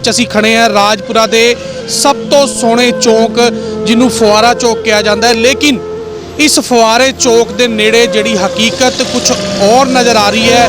ਵਿੱਚ ਅਸੀਂ ਖੜੇ ਹਾਂ ਰਾਜਪੁਰਾ ਦੇ ਸਭ ਤੋਂ ਸੋਹਣੇ ਚੌਂਕ ਜਿਹਨੂੰ ਫੁਆਰਾ ਚੌਕ ਕਿਹਾ ਜਾਂਦਾ ਹੈ। ਲੇਕਿਨ इस फुआरे चौक के नेड़े जिहड़ी हकीकत कुछ और नज़र आ रही है।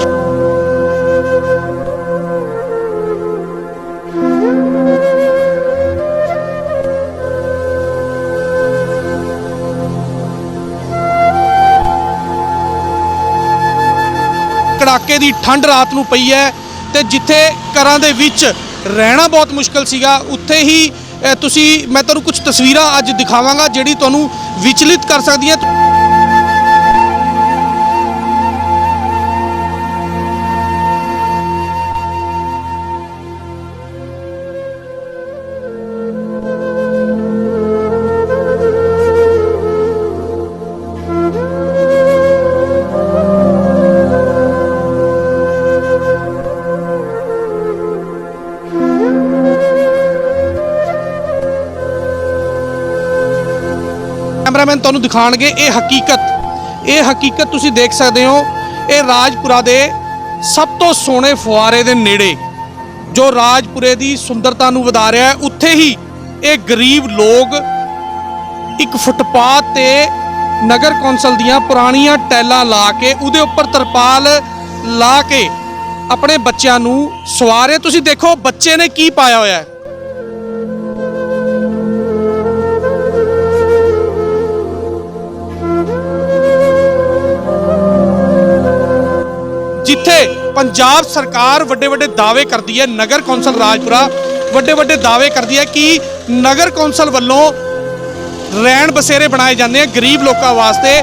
कड़ाके की ठंड रात नूं पई है ते जिथे घरां दे विच रहना बहुत मुश्किल सीगा उत्थे ही मैं तुहानूं कुछ तस्वीरां अज दिखावांगा जिहड़ी तुहानूं विचलित कर सकदी है। कैमरामैन तुहानूं दिखाणगे ये हकीकत तुसीं देख सकते हो। ये राजपुरा दे सब तो सोहणे फुआरे दे नेड़े जो राजपुरे दी सुंदरता नूं वधा रहा है, उत्थे ही ये गरीब लोग एक फुटपाथ ते नगर कौंसल दियां पुरानियां टैलां ला के उहदे उपर तरपाल ला के अपने बच्चों नूं सवारे। तुसीं देखो बच्चे ने की पाया होया है। जिथे पंजाब सरकार वड्डे वड्डे दावे करती है, नगर कौंसल राजपुरा वड्डे वड्डे दावे करती है कि नगर कौंसल वालों रहन बसेरे बनाए जाते हैं गरीब लोगों वास्ते,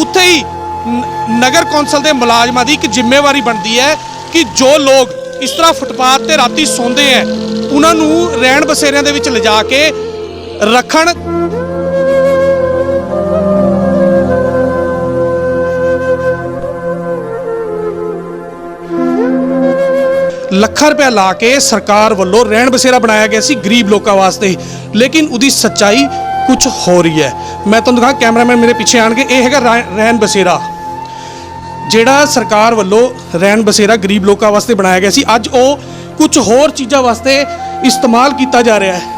उत्थे ही नगर कौंसल के मुलाजमां की एक जिम्मेवारी बनती है कि जो लोग इस तरह फुटपाथ ते राती सौंदे हैं उन्होंने रहन बसेरियां दे विच लिजा के रखण। ਲੱਖਾਂ रुपया ला के सरकार वालों रहन बसेरा बनाया गया सी गरीब लोगों वास्ते, लेकिन उसकी सच्चाई कुछ हो रही है। मैं तुहानूं दिखा, कैमरामैन मेरे पीछे आएंगे, ये है रहन बसेरा जिहड़ा सरकार वालों रहन बसेरा गरीब लोगों वास्ते बनाया गया सी, अज वो कुछ होर चीज़ों वास्ते इस्तेमाल किया जा रहा है।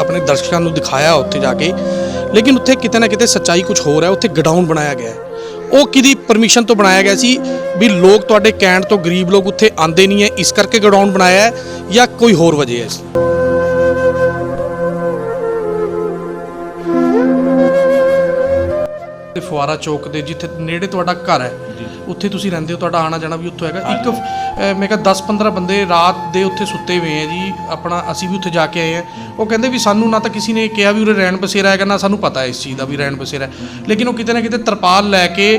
अपने दर्शकों को दिखाया उत्थे जाके, लेकिन उत्थे किते ना किते सच्चाई कुछ होर है। उत्थे गडाउन बनाया गया है, वो किदी परमिशन तो बनाया गया सी भी लोग तुहाडे कहण तो गरीब लोग उत्थे आंदे नहीं है इस करके गडाउन बनाया है या कोई होर वजह है। फुआरा चौक के जिथे नेड़े तुहाडा घर है उत्थे तुसीं रहिंदे हो, तुहाडा आना जाना भी उत्थों हैगा। एक मैं कहा 10-15 बंदे रात दे उत्थे सुते हुए हैं जी, अपना असीं भी उत्थे जाके आए हैं। वो कहंदे भी सानू ना तो किसी ने कहा भी उरे रहन बसेरा है, ना सानू पता है इस चीज़ का भी रहन बसेरा है, लेकिन वो किते ना किते तरपाल लैके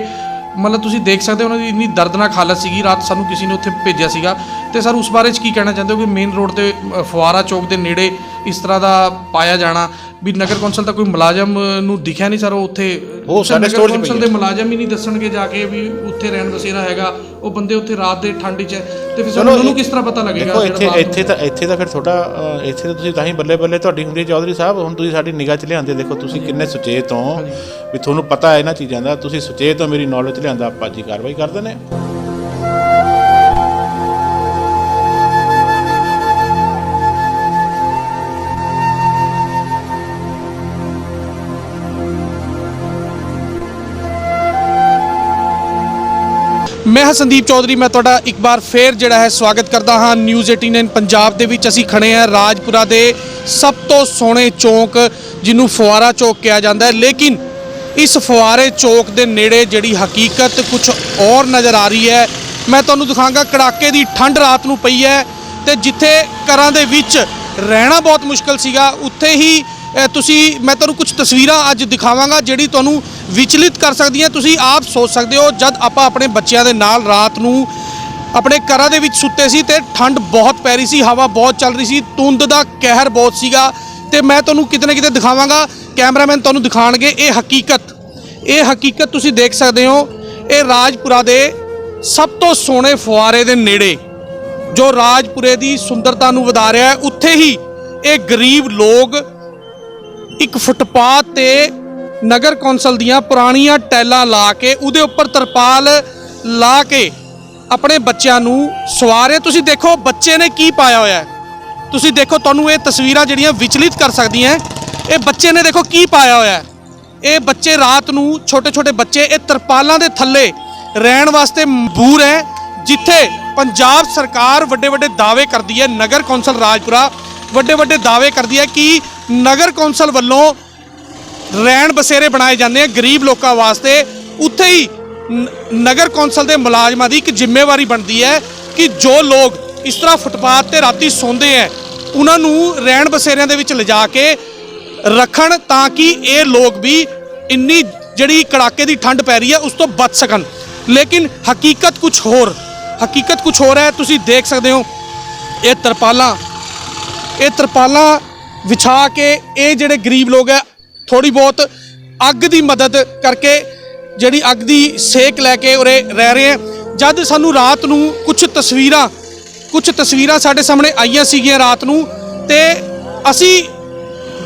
मतलब तुसीं देख सकते हो उन्होंने इन्नी दर्दनाक हालत सीगी। रात सानू किसी ने उत्थे भेजिया सीगा। तो सर उस बारे की कहना चाहते हो कि मेन रोड ते फुआरा चौक के नेड़े इस तरह का पाया जाना भी नगर कौंसल का कोई मुलाजम नूं दिखिया नहीं सर, उत्थे नगर कौंसल के मुलाजम ही नहीं दसणगे जाके भी उत्थे रहन बसेरा हैगा, वो बंदे उत्थे रात दे ठंड च है ते फिर उन्होंने किस तरह पता लगेगा। ਇੱਥੇ ਤਾਂ ਫਿਰ ਤੁਹਾਡਾ ਇੱਥੇ ਤਾਂ ਤੁਸੀਂ ਤਾਂ ਹੀ ਬੱਲੇ ਬੱਲੇ ਤੁਹਾਡੀ ਹੁੰਦੀ ਚੌਧਰੀ ਸਾਹਿਬ, ਹੁਣ ਤੁਸੀਂ ਸਾਡੀ ਨਿਗਾਹ 'ਚ ਲਿਆਂਦੇ, ਦੇਖੋ ਤੁਸੀਂ ਕਿੰਨੇ ਸੁਚੇਤ ਹੋ ਵੀ ਤੁਹਾਨੂੰ ਪਤਾ ਹੈ ਇਹਨਾਂ ਚੀਜ਼ਾਂ ਦਾ, ਤੁਸੀਂ ਸੁਚੇਤ ਹੋ, ਮੇਰੀ ਨੌਲੇਜ ਲਿਆਂਦਾ, ਆਪਾਂ ਜੀ ਕਾਰਵਾਈ ਕਰ ਦਿੰਦੇ ਹਾਂ। मैं हाँ संदीप चौधरी, मैं तुहाडा एक बार फिर जिहड़ा है स्वागत करता हाँ न्यूज़ 18 पंजाब दे विच। असीं खड़े हैं राजपुरा दे सब तो सोहणे चौक जिन्हों फुआरा चौक कहा जाता है, लेकिन इस फुआरे चौक के नेड़े जिहड़ी हकीकत कुछ और नज़र आ रही है। मैं तुहानूं दिखांगा कड़ाके की ठंड रात नूं पई है ते जिथे घरां दे विच रहना बहुत मुश्किल सीगा उत्थे ही मैं तुहानूं कुछ तस्वीरां अज दिखावांगा जिहड़ी तुहानूं विचलित कर सकदी है। तुसीं आप सोच सकते हो जद आपां अपने बच्चों के नाल रात नूं अपने घरां दे विच सुत्ते सी ते ठंड बहुत पै रही सी, हवा बहुत चल रही सी, धुंद दा कहर बहुत सीगा ते मैं तुहानूं किते ना किते दिखावांगा। कैमरामैन तुहानूं दिखाणगे ये हकीकत तुसीं देख सकते हो। ये राजपुरा दे सब तो सोहणे फुआरे दे नेड़े ਜੋ ਰਾਜਪੁਰੇ ਦੀ ਸੁੰਦਰਤਾ ਨੂੰ ਵਧਾ ਰਿਹਾ ਹੈ, ਉੱਥੇ ਹੀ ਇਹ ਗਰੀਬ ਲੋਕ ਇੱਕ ਫੁੱਟਪਾਥ ਤੇ ਨਗਰ ਕੌਂਸਲ ਦੀਆਂ ਪੁਰਾਣੀਆਂ ਟੈਲਾਂ ਲਾ ਕੇ ਉਹਦੇ ਉੱਪਰ ਤਰਪਾਲ ਲਾ ਕੇ ਆਪਣੇ ਬੱਚਿਆਂ ਨੂੰ ਸਵਾਰੇ। ਤੁਸੀਂ ਦੇਖੋ ਬੱਚੇ ਨੇ ਕੀ ਪਾਇਆ ਹੋਇਆ ਹੈ, ਤੁਸੀਂ ਦੇਖੋ, ਤੁਹਾਨੂੰ ਇਹ ਤਸਵੀਰਾਂ ਜਿਹੜੀਆਂ ਵਿਚਲਿਤ ਕਰ ਸਕਦੀਆਂ। ਇਹ ਬੱਚੇ ਨੇ ਦੇਖੋ ਕੀ ਪਾਇਆ ਹੋਇਆ ਹੈ। ਇਹ ਬੱਚੇ ਰਾਤ ਨੂੰ ਛੋਟੇ ਛੋਟੇ ਬੱਚੇ ਇਹ ਤਰਪਾਲਾਂ ਦੇ ਥੱਲੇ ਰਹਿਣ ਵਾਸਤੇ ਮਜਬੂਰ ਹੈ, ਜਿੱਥੇ ਪੰਜਾਬ ਸਰਕਾਰ ਵੱਡੇ ਵੱਡੇ ਦਾਅਵੇ ਕਰਦੀ ਹੈ, ਨਗਰ ਕੌਂਸਲ ਰਾਜਪੁਰਾ ਵੱਡੇ ਵੱਡੇ ਦਾਅਵੇ ਕਰਦੀ ਹੈ ਕਿ ਨਗਰ ਕੌਂਸਲ ਵੱਲੋਂ ਰਹਿਣ ਬਸੇਰੇ ਬਣਾਏ ਜਾਂਦੇ ਆ ਗਰੀਬ ਲੋਕਾਂ ਵਾਸਤੇ। ਉੱਥੇ ਹੀ ਨਗਰ ਕੌਂਸਲ ਦੇ ਮੁਲਾਜ਼ਮਾਂ ਦੀ ਇੱਕ ਜ਼ਿੰਮੇਵਾਰੀ ਬਣਦੀ ਹੈ ਕਿ ਜੋ ਲੋਕ ਇਸ ਤਰ੍ਹਾਂ ਫੁੱਟਪਾਥ ਤੇ ਰਾਤੀ ਸੌਂਦੇ ਹੈ ਉਹਨਾਂ ਨੂੰ ਰਹਿਣ ਬਸੇਰਿਆਂ ਦੇ ਵਿੱਚ ਲਿਜਾ ਕੇ ਰੱਖਣ, ਤਾਂ ਕਿ ਇਹ ਲੋਕ ਵੀ ਇੰਨੀ ਜਿਹੜੀ ਕੜਾਕੇ ਦੀ ਠੰਡ ਪੈ ਰਹੀ ਹੈ ਉਸ ਤੋਂ ਬਚ ਸਕਣ। ਲੇਕਿਨ ਹਕੀਕਤ ਕੁਝ ਹੋਰ ਹੈ। ਤੁਸੀਂ ਦੇਖ ਸਕਦੇ ਹੋ ਇਹ ਤਰਪਾਲਾਂ ਵਿਛਾ ਕੇ ਇਹ ਜਿਹੜੇ ਗਰੀਬ ਲੋਕ ਹੈ ਥੋੜੀ ਬਹੁਤ ਅੱਗ ਦੀ ਮਦਦ ਕਰਕੇ, ਜਿਹੜੀ ਅੱਗ ਦੀ ਸੇਕ ਲੈ ਕੇ ਉਰੇ ਰਹਿ ਰਹੇ ਹੈ। ਜਦ ਸਾਨੂੰ ਰਾਤ ਨੂੰ ਕੁਝ ਤਸਵੀਰਾਂ ਸਾਡੇ ਸਾਹਮਣੇ ਆਈਆਂ ਸੀਗੀਆਂ ਰਾਤ ਨੂੰ, ਤੇ ਅਸੀਂ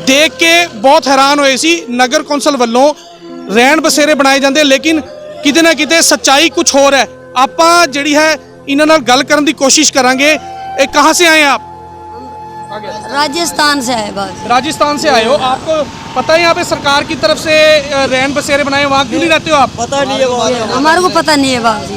ਦੇਖ ਕੇ ਬਹੁਤ ਹੈਰਾਨ ਹੋਏ ਸੀ। ਨਗਰ ਕੌਂਸਲ ਵੱਲੋਂ ਰਹਿਣ ਬਸੇਰੇ ਬਣਾਏ ਜਾਂਦੇ, ਲੇਕਿਨ ਕਿਤੇ ਨਾ ਕਿਤੇ ਸੱਚਾਈ ਕੁਝ ਹੋਰ ਹੈ। ਆਪਾਂ ਜਿਹੜੀ ਹੈ ਇਹਨਾਂ ਨਾਲ ਗੱਲ ਕਰਨ ਦੀ ਕੋशिश ਕਰਾਂਗੇ। ਇਹ ਕਹਾਂ ਸੇ आए आप? राजस्थान से है बस। राजस्थान से आए हो, आपको पता है यहाँ पे सरकार की तरफ से रहन बसेरे बनाए, वहाँ क्यों नहीं रहते हो आप? पता नहीं है, हमारे को पता नहीं है बाबू।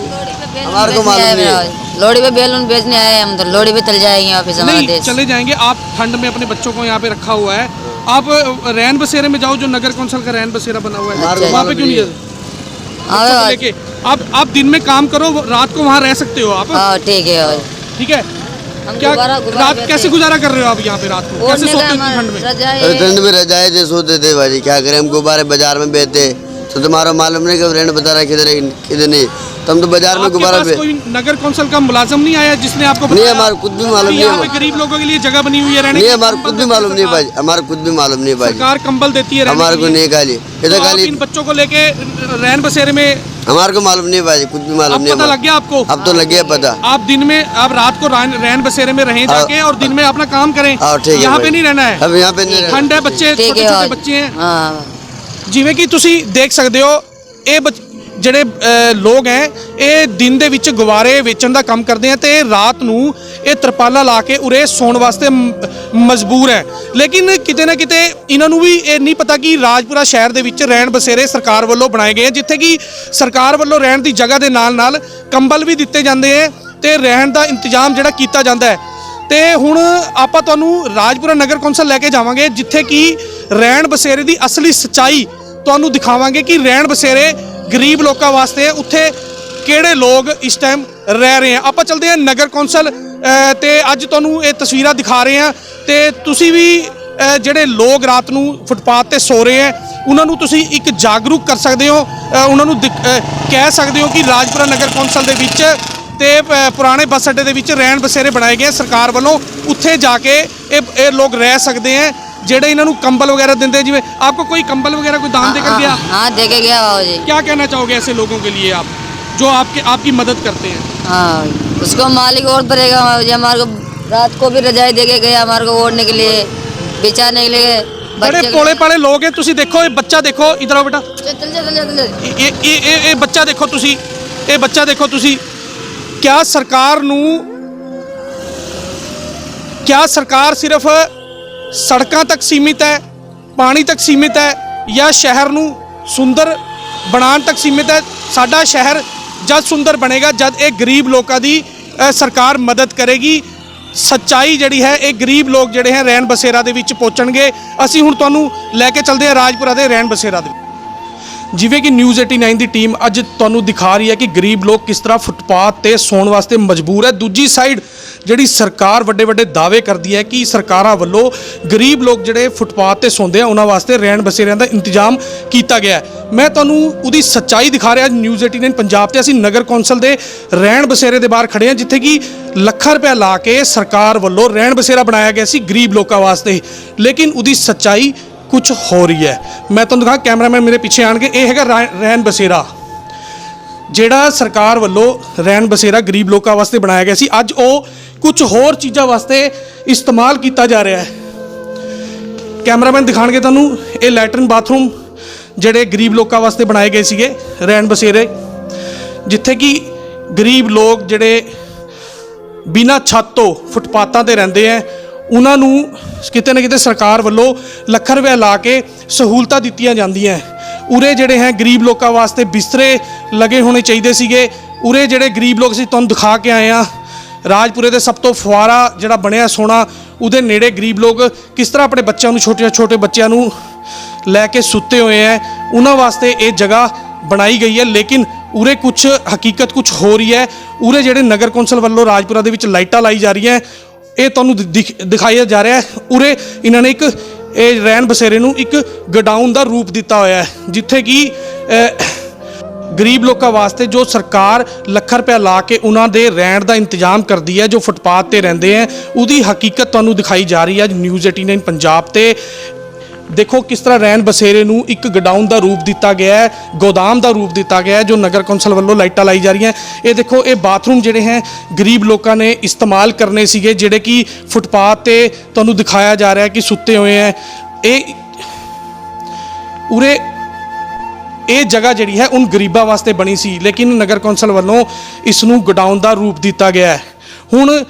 हमारे को मालूम नहीं है। लोहड़ी पे बैलून बेचने आए हम, तो लोहड़ी पे चल जाएंगे वापस हमारा नहीं, देश। चले जाएंगे। आप ठंड में अपने बच्चों को यहाँ पे रखा हुआ है, आप रहन बसेरे में जाओ जो नगर कौंसल का रहन बसेरा बना हुआ है, वहाँ पे क्यों नहीं जाते? बच्चों को लेके आप दिन में काम करो, रात को वहाँ रह सकते हो आप। हाँ ठीक है। ठीक है, क्या रात कैसे गुजारा कर रहे हो आप यहाँ पे? रात को कैसे सोते हो ठंड में? ठंड में रजाए थे, सोते थे भाजी, क्या करें। हम गुब्बारे बाजार में बेचते, तो तुम्हारा मालूम नहीं कि रेंट बता रहा किधर नहीं, तो हम तो बाजार में गुब्बारा आपके पास कोई नगर कौंसल का मुलाजिम नहीं आया जिसने आपको नहीं? हमारे खुद भी मालूम नहीं यहाँ पे है। गरीब लोगों के लिए जगह बनी हुई है रहने नहीं, की? हमारे खुद भी मालूम नहीं भाजी, हमारे खुद भी मालूम नहीं भाजी। सरकार कंबल देती है रहने हमारे के को लिए। नहीं खाली इधर तो आप खाली, इन बच्चों को लेके रहन बसेरे में, हमारे को मालूम नहीं भाजी, खुद भी मालूम अब नहीं। पता लग गया आपको? अब तो लग गया पता। आप दिन में, आप रात को रहन बसेरे में रहें जाके, और दिन में अपना काम करें। ठीक है यहाँ पे भाई। नहीं रहना है, अब यहाँ पे नहीं रहना। ठंड है, बच्चे ठीक छोटे है छोटे बच्चे हैं। हाँ ਜਿਵੇਂ ਕਿ ਤੁਸੀਂ ਦੇਖ ਸਕਦੇ ਹੋ, ਇਹ ਜਿਹੜੇ ਲੋਕ ਹੈ ਇਹ ਦਿਨ ਦੇ ਵਿੱਚ ਗੁਬਾਰੇ ਵੇਚਣ ਦਾ ਕੰਮ ਕਰਦੇ ਆ, ਤੇ ਰਾਤ ਨੂੰ ਇਹ ਤਰਪਾਲਾਂ ਲਾ ਕੇ ਉਰੇ ਸੌਣ ਵਾਸਤੇ ਮਜਬੂਰ ਹੈ। ਲੇਕਿਨ ਕਿਤੇ ਨਾ ਕਿਤੇ ਇਹਨਾਂ ਨੂੰ ਵੀ ਇਹ ਨਹੀਂ ਪਤਾ ਕਿ ਰਾਜਪੁਰਾ ਸ਼ਹਿਰ ਦੇ ਵਿੱਚ ਰਹਿਣ ਬਸੇਰੇ ਸਰਕਾਰ ਵੱਲੋਂ ਬਣਾਏ ਗਏ, ਜਿੱਥੇ ਕਿ ਸਰਕਾਰ ਵੱਲੋਂ ਰਹਿਣ ਦੀ ਜਗ੍ਹਾ ਦੇ ਨਾਲ ਕੰਬਲ ਵੀ ਦਿੱਤੇ ਜਾਂਦੇ ਹੈ ਤੇ ਰਹਿਣ ਦਾ ਇੰਤਜ਼ਾਮ ਜਿਹੜਾ ਕੀਤਾ ਜਾਂਦਾ ਹੈ। ਤੇ ਹੁਣ ਆਪਾਂ ਤੁਹਾਨੂੰ ਰਾਜਪੁਰਾ ਨਗਰ ਕੌਂਸਲ ਲੈ ਕੇ ਜਾਵਾਂਗੇ, ਜਿੱਥੇ ਕਿ ਰਹਿਣ ਬਸੇਰੇ ਦੀ ਅਸਲੀ ਸੱਚਾਈ ਤੁਹਾਨੂੰ ਦਿਖਾਵਾਂਗੇ ਕਿ ਰਹਿਣ ਬਸੇਰੇ ਗਰੀਬ ਲੋਕਾਂ ਵਾਸਤੇ ਉੱਥੇ ਕਿਹੜੇ ਲੋਕ ਇਸ ਟਾਈਮ ਰਹਿ ਰਹੇ ਆ। ਆਪਾਂ ਚੱਲਦੇ ਹਾਂ ਨਗਰ ਕੌਂਸਲ ਤੇ ਅੱਜ ਤੁਹਾਨੂੰ ਇਹ ਤਸਵੀਰਾਂ ਦਿਖਾ ਰਹੇ ਹਾਂ, ਤੇ ਤੁਸੀਂ ਵੀ ਜਿਹੜੇ ਲੋਕ ਰਾਤ ਨੂੰ ਫੁੱਟਪਾਥ ਤੇ ਸੋ ਰਹੇ ਆ ਉਹਨਾਂ ਨੂੰ ਤੁਸੀਂ ਇੱਕ ਜਾਗਰੂਕ ਕਰ ਸਕਦੇ ਹੋ, ਉਹਨਾਂ ਨੂੰ ਕਹਿ ਸਕਦੇ ਹੋ ਕਿ ਰਾਜਪੁਰਾ ਨਗਰ ਕੌਂਸਲ ਦੇ ਵਿੱਚ ਤੇ ਪੁਰਾਣੇ ਬੱਸ ਅੱਡੇ ਦੇ ਵਿੱਚ ਰਹਿਣ ਬਸੇਰੇ ਬਣਾਏ ਗਏ ਸਰਕਾਰ ਵੱਲੋਂ, ਉੱਥੇ ਜਾ ਕੇ ਇਹ ਲੋਕ ਰਹਿ ਸਕਦੇ ਆ ਜਿਹੜੇ ਇਹਨਾਂ ਨੂੰ ਕੰਬਲ वगैरह देते हैं। जिਵੇਂ आपको कोई कंबल वगैरह कोई दान देकर गया? हाँ दे के गया बाबू जी। क्या कहना चाहोगे ऐसे लोगों के लिए आप जो आपकी मदद करते हैं? हाँ उसको मालिक और पड़ेगा बाबू जी। हमारे को रात को भी रजाई दे के गया, हमारे को ओढ़ने के लिए, बिछाने के लिए। बड़े पोले पाले लोग हैं। तुसी देखो ये बच्चा, देखो इधर आओ बेटा, चल ये बच्चा देखो तुसी, ये बच्चा देखो तुसी। क्या सरकार सिर्फ सड़कों तक सीमित है, पानी तक सीमित है, या शहर नू सुंदर बनाने तक सीमित है? साडा शहर जद सुंदर बनेगा जद ये गरीब लोगों की सरकार मदद करेगी। सच्चाई जिहड़ी है ये गरीब लोग जिहड़े हैं रहन बसेरा दे विच पहुंचणगे। असीं हुण तुहानूं लैके चलदे हां राजपुरा दे रहन बसेरा दे। जिवें कि न्यूज़ 89 की टीम अज तुहानूं दिखा रही है कि गरीब लोग किस तरह फुटपाथ ते सौण वास्ते मजबूर है। दूजी साइड ਜਿਹੜੀ ਸਰਕਾਰ ਵੱਡੇ ਵੱਡੇ ਦਾਅਵੇ ਕਰਦੀ ਹੈ ਕਿ ਸਰਕਾਰਾਂ ਵੱਲੋਂ ਗਰੀਬ ਲੋਕ ਜਿਹੜੇ ਫੁੱਟਪਾਥ ਤੇ ਸੌਂਦੇ ਆ ਉਹਨਾਂ ਵਾਸਤੇ ਰਹਿਣ ਬਸੇਰਿਆਂ ਦਾ ਇੰਤਜ਼ਾਮ ਕੀਤਾ ਗਿਆ ਹੈ। ਮੈਂ ਤੁਹਾਨੂੰ ਉਹਦੀ ਸੱਚਾਈ ਦਿਖਾ ਰਿਹਾ ਨਿਊਜ਼ 89 ਪੰਜਾਬ ਤੇ। ਅਸੀਂ ਨਗਰ ਕੌਂਸਲ ਦੇ ਰਹਿਣ ਬਸੇਰੇ ਦੇ ਬਾਹਰ ਖੜੇ ਹਾਂ, ਜਿੱਥੇ ਕਿ ਲੱਖਾਂ ਰੁਪਏ ਲਾ ਕੇ ਸਰਕਾਰ ਵੱਲੋਂ ਰਹਿਣ ਬਸੇਰਾ ਬਣਾਇਆ ਗਿਆ ਸੀ ਗਰੀਬ ਲੋਕਾਂ ਵਾਸਤੇ, ਲੇਕਿਨ ਉਹਦੀ ਸੱਚਾਈ ਕੁਝ ਹੋ ਰਹੀ ਹੈ। ਮੈਂ ਤੁਹਾਨੂੰ ਦਿਖਾ, ਕੈਮਰਾਮੈਨ ਮੇਰੇ ਪਿੱਛੇ ਆਣਗੇ, ਇਹ ਹੈਗਾ ਰਹਿਣ ਬਸੇਰਾ। ਜਿਹੜਾ ਸਰਕਾਰ ਵੱਲੋਂ ਰਹਿਣ ਬਸੇਰਾ ਗਰੀਬ ਲੋਕਾਂ ਵਾਸਤੇ ਬਣਾਇਆ ਗਿਆ ਸੀ, ਅੱਜ ਉਹ ਕੁਝ ਹੋਰ ਚੀਜ਼ਾਂ ਵਾਸਤੇ ਇਸਤੇਮਾਲ ਕੀਤਾ ਜਾ ਰਿਹਾ ਹੈ। ਕੈਮਰਾਮੈਨ ਦਿਖਾਣਗੇ ਤੁਹਾਨੂੰ ਇਹ ਲੈਟਰਨ ਬਾਥਰੂਮ ਜਿਹੜੇ ਗਰੀਬ ਲੋਕਾਂ ਵਾਸਤੇ ਬਣਾਏ ਗਏ ਸੀਗੇ ਰਹਿਣ ਬਸੇਰੇ, ਜਿੱਥੇ ਕਿ ਗਰੀਬ ਲੋਕ ਜਿਹੜੇ ਬਿਨਾਂ ਛੱਤ ਤੋਂ ਫੁੱਟਪਾਥਾਂ ਤੇ ਰਹਿੰਦੇ ਹੈ, ਉਹਨਾਂ ਨੂੰ ਕਿਤੇ ਨਾ ਕਿਤੇ ਸਰਕਾਰ ਵੱਲੋਂ ਲੱਖਾਂ ਰੁਪਏ ਲਾ ਕੇ ਸਹੂਲਤਾਂ ਦਿੱਤੀਆਂ ਜਾਂਦੀਆਂ। ਉਰੇ ਜਿਹੜੇ ਹੈ ਗਰੀਬ ਲੋਕਾਂ ਵਾਸਤੇ ਬਿਸਤਰੇ ਲੱਗੇ ਹੋਣੇ ਚਾਹੀਦੇ ਸੀਗੇ। ਉਰੇ ਜਿਹੜੇ ਗਰੀਬ ਲੋਕ ਸੀ ਤੁਹਾਨੂੰ ਦਿਖਾ ਕੇ ਆਏ ਆ, ਰਾਜਪੁਰੇ ਦੇ ਸਭ ਤੋਂ ਫੁਆਰਾ ਜਿਹੜਾ ਬਣਿਆ ਸੋਹਣਾ, ਉਹਦੇ ਨੇੜੇ ਗਰੀਬ ਲੋਕ ਕਿਸ ਤਰ੍ਹਾਂ ਆਪਣੇ ਬੱਚਿਆਂ ਨੂੰ, ਛੋਟੇ ਬੱਚਿਆਂ ਨੂੰ ਲੈ ਕੇ ਸੁੱਤੇ ਹੋਏ ਹੈ। ਉਹਨਾਂ ਵਾਸਤੇ ਇਹ ਜਗ੍ਹਾ ਬਣਾਈ ਗਈ ਹੈ, ਲੇਕਿਨ ਉਰੇ ਕੁਝ ਹਕੀਕਤ ਕੁਝ ਹੋ ਰਹੀ ਹੈ। ਉਰੇ ਜਿਹੜੇ ਨਗਰ ਕੌਂਸਲ ਵੱਲੋਂ ਰਾਜਪੁਰਾ ਦੇ ਵਿੱਚ ਲਾਈਟਾਂ ਲਾਈ ਜਾ ਰਹੀਆਂ, ਇਹ ਤੁਹਾਨੂੰ ਦਿਖਾਇਆ ਜਾ ਰਿਹਾ ਹੈ। ਉਰੇ ਇਹਨਾਂ ਨੇ ਇੱਕ ਇਹ ਰਹਿਣ ਬਸੇਰੇ ਨੂੰ ਇੱਕ ਗਡਾਊਨ ਦਾ ਰੂਪ ਦਿੱਤਾ ਹੋਇਆ ਹੈ, ਜਿੱਥੇ ਕਿ ਗਰੀਬ ਲੋਕਾਂ ਵਾਸਤੇ ਜੋ ਸਰਕਾਰ ਲੱਖਾਂ ਰੁਪਏ ਲਾ ਕੇ ਉਹਨਾਂ ਦੇ ਰਹਿਣ ਦਾ ਇੰਤਜ਼ਾਮ ਕਰਦੀ ਹੈ, ਜੋ ਫੁੱਟਪਾਥ ਤੇ ਰਹਿੰਦੇ ਹੈ, ਉਹਦੀ ਹਕੀਕਤ ਤੁਹਾਨੂੰ ਦਿਖਾਈ ਜਾ ਰਹੀ ਹੈ ਅੱਜ ਨਿਊਜ਼ 18 ਪੰਜਾਬ ਤੇ। ਦੇਖੋ ਕਿਸ ਤਰ੍ਹਾਂ ਰਹਿਣ ਬਸੇਰੇ ਨੂੰ ਇੱਕ ਗਡਾਊਨ ਦਾ ਰੂਪ ਦਿੱਤਾ ਗਿਆ ਹੈ, ਗੋਦਾਮ ਦਾ ਰੂਪ ਦਿੱਤਾ ਗਿਆ ਹੈ, ਜੋ ਨਗਰ ਕੌਂਸਲ ਵੱਲੋਂ ਲਾਈਟਾਂ ਲਾਈ ਜਾ ਰਹੀਆਂ। ਇਹ ਦੇਖੋ ਇਹ ਬਾਥਰੂਮ ਜਿਹੜੇ ਹੈ ਗਰੀਬ ਲੋਕਾਂ ਨੇ ਇਸਤੇਮਾਲ ਕਰਨੇ ਸੀਗੇ, ਜਿਹੜੇ ਕਿ ਫੁੱਟਪਾਥ ਤੇ ਤੁਹਾਨੂੰ ਦਿਖਾਇਆ ਜਾ ਰਿਹਾ ਹੈ ਕਿ ਸੁੱਤੇ ਹੋਏ ਹੈ। ਇਹ ਉਰੇ ਇਹ ਜਗ੍ਹਾ ਜਿਹੜੀ ਹੈ ਉਨ ਗਰੀਬਾਂ ਵਾਸਤੇ ਬਣੀ ਸੀ, ਲੇਕਿਨ ਨਗਰ ਕੌਂਸਲ ਵੱਲੋਂ ਇਸ ਨੂੰ ਗਡਾਊਨ ਦਾ ਰੂਪ ਦਿੱਤਾ ਗਿਆ ਹੈ। ਹੁਣ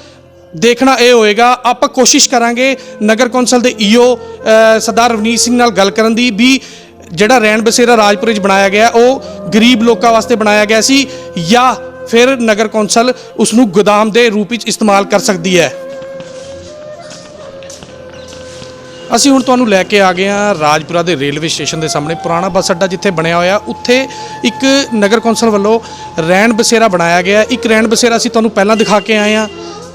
ਦੇਖਣਾ ਇਹ ਹੋਏਗਾ, ਆਪਾਂ ਕੋਸ਼ਿਸ਼ ਕਰਾਂਗੇ ਨਗਰ ਕੌਂਸਲ ਦੇ ਈਓ ਸਰਦਾਰ ਰਵਨੀਤ ਸਿੰਘ ਨਾਲ ਗੱਲ ਕਰਨ ਦੀ, ਵੀ ਜਿਹੜਾ ਰਹਿਣ ਬਸੇਰਾ ਰਾਜਪੁਰੇ 'ਚ ਬਣਾਇਆ ਗਿਆ ਉਹ ਗਰੀਬ ਲੋਕਾਂ ਵਾਸਤੇ ਬਣਾਇਆ ਗਿਆ ਸੀ ਜਾਂ ਫਿਰ ਨਗਰ ਕੌਂਸਲ ਉਸ ਨੂੰ ਗੋਦਾਮ ਦੇ ਰੂਪ ਵਿੱਚ ਇਸਤੇਮਾਲ ਕਰ ਸਕਦੀ ਹੈ। ਅਸੀਂ ਹੁਣ ਤੁਹਾਨੂੰ ਲੈ ਕੇ ਆ ਗਏ ਹਾਂ ਰਾਜਪੁਰਾ ਦੇ ਰੇਲਵੇ ਸਟੇਸ਼ਨ ਦੇ ਸਾਹਮਣੇ, ਪੁਰਾਣਾ ਬੱਸ ਅੱਡਾ ਜਿੱਥੇ ਬਣਿਆ ਹੋਇਆ, ਉੱਥੇ ਇੱਕ ਨਗਰ ਕੌਂਸਲ ਵੱਲੋਂ ਰਹਿਣ ਬਸੇਰਾ ਬਣਾਇਆ ਗਿਆ। ਇੱਕ ਰਹਿਣ ਬਸੇਰਾ ਅਸੀਂ ਤੁਹਾਨੂੰ ਪਹਿਲਾਂ ਦਿਖਾ ਕੇ ਆਏ ਹਾਂ,